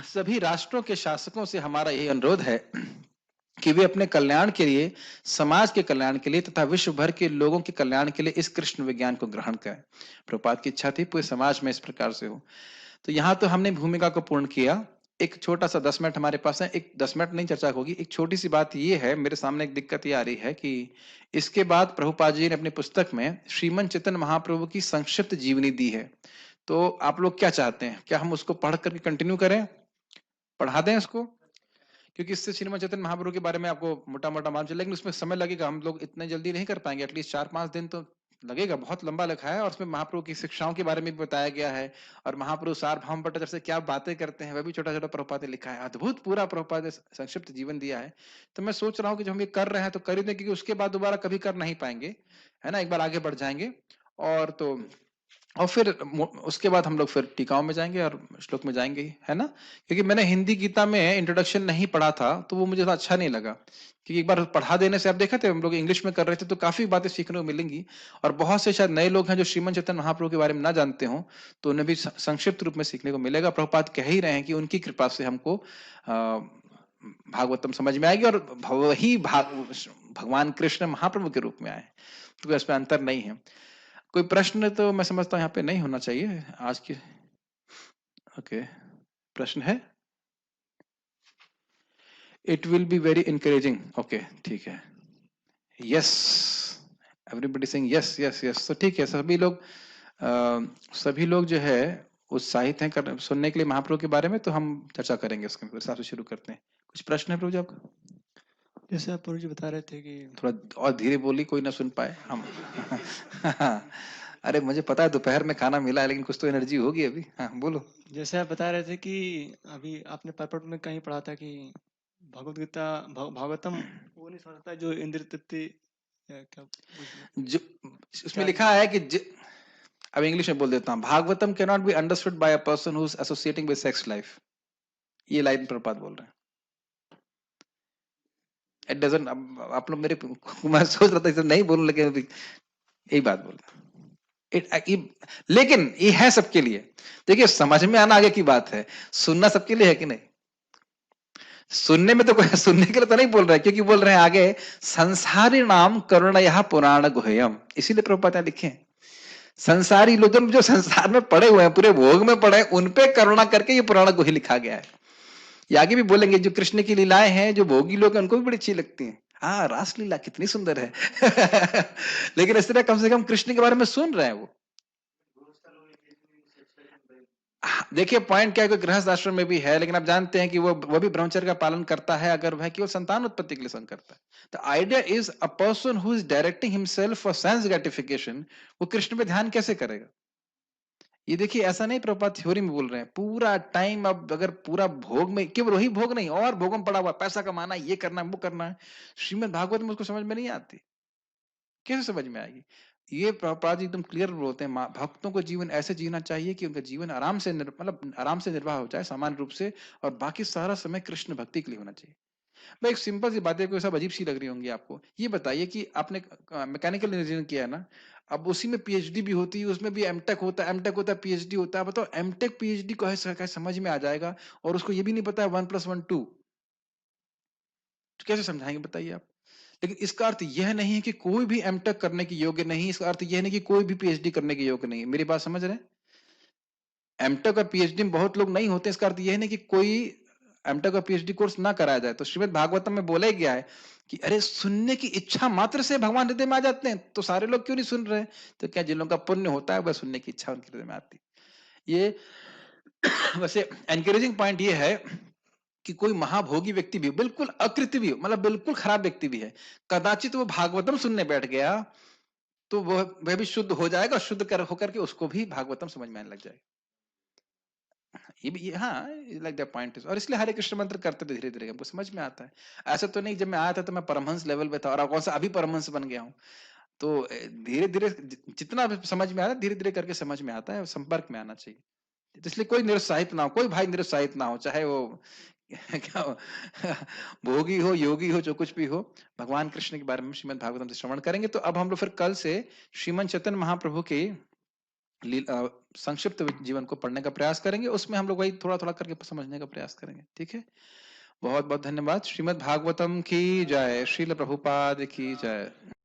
A: सभी राष्ट्रों के शासकों से हमारा यही अनुरोध है कि वे अपने कल्याण के लिए, समाज के कल्याण के लिए तथा विश्व भर के लोगों के कल्याण के लिए इस कृष्ण विज्ञान को ग्रहण करें। प्रभुपाद की इच्छा थी पूरे समाज में इस प्रकार से हो। तो यहाँ तो हमने भूमिका को पूर्ण किया। एक छोटा सा 10 मिनट हमारे पास है, एक 10 मिनट नहीं चर्चा होगी। एक छोटी सी बात ये है, मेरे सामने एक दिक्कत ये आ रही है कि इसके बाद प्रभुपाद जी ने अपनी पुस्तक में श्रीमन चैतन्य महाप्रभु की संक्षिप्त जीवनी दी है। तो आप लोग क्या चाहते हैं? क्या हम उसको पढ़ करके कंटिन्यू करें, पढ़ा दें उसको? क्योंकि इससे श्रीमद चैतन्य महाप्रभु के बारे में आपको मोटा मोटा मालूम चलेगा, लेकिन उसमें समय लगेगा। हम लोग इतने जल्दी नहीं कर पाएंगे, एटलीस्ट 4-5 दिन तो लगेगा। बहुत लंबा लिखा है और उसमें महाप्रभु की शिक्षाओं के बारे में भी बताया गया है, और महाप्रभु सार्वभौम भट्टाचार्य से क्या बातें करते हैं वह भी छोटा छोटा प्रभुपाद ने लिखा है। अद्भुत पूरा प्रभुपाद ने संक्षिप्त जीवन दिया है। तो मैं सोच रहा हूँ कि जो हम ये कर रहे हैं तो कर ही दें, क्योंकि उसके बाद दोबारा कभी कर नहीं पाएंगे, है ना। एक बार आगे बढ़ जाएंगे और तो, और फिर उसके बाद हम लोग फिर टीकाओं में जाएंगे और श्लोक में जाएंगे, है ना। क्योंकि मैंने हिंदी गीता में इंट्रोडक्शन नहीं पढ़ा था, तो वो मुझे अच्छा नहीं लगा। क्योंकि एक बार पढ़ा देने से, आप देखे थे हम लोग इंग्लिश में कर रहे थे, तो काफी बातें सीखने को मिलेंगी। और बहुत से शायद नए लोग हैं जो श्रीमन चैतन्य महाप्रभु के बारे में ना जानते हो, तो उन्हें भी संक्षिप्त रूप में सीखने को मिलेगा। प्रभुपाद कह ही रहे हैं कि उनकी कृपा से हमको भागवतम समझ में आएगी, और वही भगवान कृष्ण महाप्रभु के रूप में आए, तो इसमें अंतर नहीं है। कोई प्रश्न तो मैं समझता हूँ यहाँ पे नहीं होना चाहिए आज की। ओके, प्रश्न है? It will be very encouraging. Okay, ठीक है। Yes, everybody saying yes yes yes. तो ठीक है, सभी लोग जो है उत्साहित हैं सुनने के लिए महाप्रभु के बारे में। तो हम चर्चा करेंगे उसके हिसाब से शुरू करते हैं। कुछ प्रश्न है प्रभु जी आपका?
B: जैसे आप प्रभु जी बता रहे थे कि
A: थोड़ा और धीरे बोली, कोई ना सुन पाए हम। अरे मुझे पता है दोपहर में खाना मिला है, लेकिन कुछ तो एनर्जी होगी अभी। हाँ बोलो।
B: जैसे आप बता रहे थे कि अभी आपने परपट में कहीं पढ़ा था कि भगवत गीता भागवतम वो नहीं समझता जो इंद्र तृप्ति या क्या बुझना?
A: जो उसमें
B: क्या
A: लिखा है कि अब इंग्लिश में बोल देता हूं, Bhagavatam can not be understood by a person who is associating with sex life. ये लाइन प्रभुपाद बोल रहे हैं। इट डजंट, आप लोग मेरे, मैं सोच रहा था इसे नहीं बोलूं, लेकिन अभी यही बात बोल रहा लेकिन ये है सबके लिए। देखिए, समझ में आना आगे की बात है, सुनना सबके लिए है कि नहीं? सुनने में तो कोई सुनने के लिए तो नहीं बोल रहा है, क्योंकि बोल रहे हैं आगे, संसारी नाम करुणया पुराण गुह्यम, इसीलिए प्रभुपाद लिखे हैं, संसारी लोग जो संसार में पड़े हुए हैं, पूरे भोग में पड़े हैं, उन पे करुणा करके ये पुराण गुह्य लिखा गया है। ये आगे भी बोलेंगे, जो कृष्ण की लीलाएं हैं, जो भोगी लोग हैं, उनको भी बड़ी अच्छी लगती हैं। हाँ, रासलीला कितनी सुंदर है। लेकिन इस तरह कम से कम कृष्ण के बारे में सुन रहे हैं वो। देखिए, पॉइंट क्या है, गृहस्थ आश्रम में भी है, लेकिन आप जानते हैं कि वो भी ब्रह्मचर्य का पालन करता है, अगर वह केवल संतान उत्पत्ति के लिए संग करता है। The idea is a person who is directing himself for sense gratification, वो कृष्ण पे ध्यान कैसे करेगा? ये देखिए, ऐसा नहीं प्रभुपाद थ्योरी में बोल रहे हैं, पूरा टाइम, अब अगर पूरा भोग में, केवल वही भोग नहीं, और भोगों में पड़ा हुआ, पैसा कमाना, ये करना है, वो करना है, श्रीमद् भागवत में उसको समझ में नहीं आती, कैसे समझ में आएगी? ये प्रभुपाद जी एकदम क्लियर बोलते हैं, भक्तों को जीवन ऐसे जीना चाहिए कि उनका जीवन आराम से मतलब आराम से निर्वाह हो जाए, सामान्य रूप से, और बाकी सारा समय कृष्ण भक्ति के लिए होना चाहिए। मैं एक सिंपल सी बात है, कोई सब अजीब सी लग रही होंगी आपको, ये बताइए कि आपने मैकेनिकल इंजीनियरिंग किया है ना, अब उसी में पीएचडी भी होती है, उसमें भी एमटेक होता है, पीएचडी होता है। बताओ, एमटेक पीएचडी को कैसे समझ में आ जाएगा, और उसको ये भी नहीं पता है 1+1 2, तो कैसे समझाएंगे बताइए आप? लेकिन इसका अर्थ यह नहीं है कि कोई भी एमटेक करने की योग्य नहीं, इसका अर्थ यह नहीं कि कोई भी पीएचडी करने के योग्य नहीं। मेरी बात समझ रहे हैं? एमटेक और पीएचडी में बहुत लोग नहीं होते, इसका अर्थ यह नहीं कि कोई एमटेक और पीएचडी कोर्स ना कराया जाए। तो श्रीमद् भागवतम में बोला ही गया है कि अरे, सुनने की इच्छा मात्र से भगवान हृदय में आ जाते हैं, तो सारे लोग क्यों नहीं सुन रहे? तो क्या जिन लोगों का पुण्य होता है, वह सुनने की इच्छा उनके हृदय में आती है। ये वैसे एनकरेजिंग पॉइंट ये है कि कोई महाभोगी व्यक्ति भी, बिल्कुल अकृत भी, मतलब बिल्कुल खराब व्यक्ति भी है, कदाचित वो भागवतम सुनने बैठ गया, तो वह भी शुद्ध हो जाएगा, शुद्ध होकर के उसको भी भागवतम समझ में आने लग जाएगा। ये भी, हाँ, लाइक द पॉइंट इज, और इसलिए हरे कृष्ण मंत्र करते थे, धीरे धीरे हमको समझ में आता है। ऐसा तो नहीं जब मैं आया था तो मैं परमहंस लेवल पे था, और कौन सा अभी परमहंस बन गया हूँ। तो धीरे धीरे जितना भी समझ में आता है, धीरे धीरे करके समझ में आता है, संपर्क में आना चाहिए। तो इसलिए कोई निरुत्साहित ना हो, कोई भाई निरुत्साहित ना हो, चाहे वो क्या भोगी हो, योगी हो, जो कुछ भी हो, भगवान कृष्ण के बारे में श्रीमद् भागवतम से श्रवण करेंगे। तो अब हम लोग फिर कल से श्रीमन चैतन्य महाप्रभु के संक्षिप्त जीवन को पढ़ने का प्रयास करेंगे, उसमें हम लोग वही थोड़ा थोड़ा करके समझने का प्रयास करेंगे। ठीक है, बहुत बहुत धन्यवाद। श्रीमद् भागवतम की जय, श्रील प्रभुपाद की जय।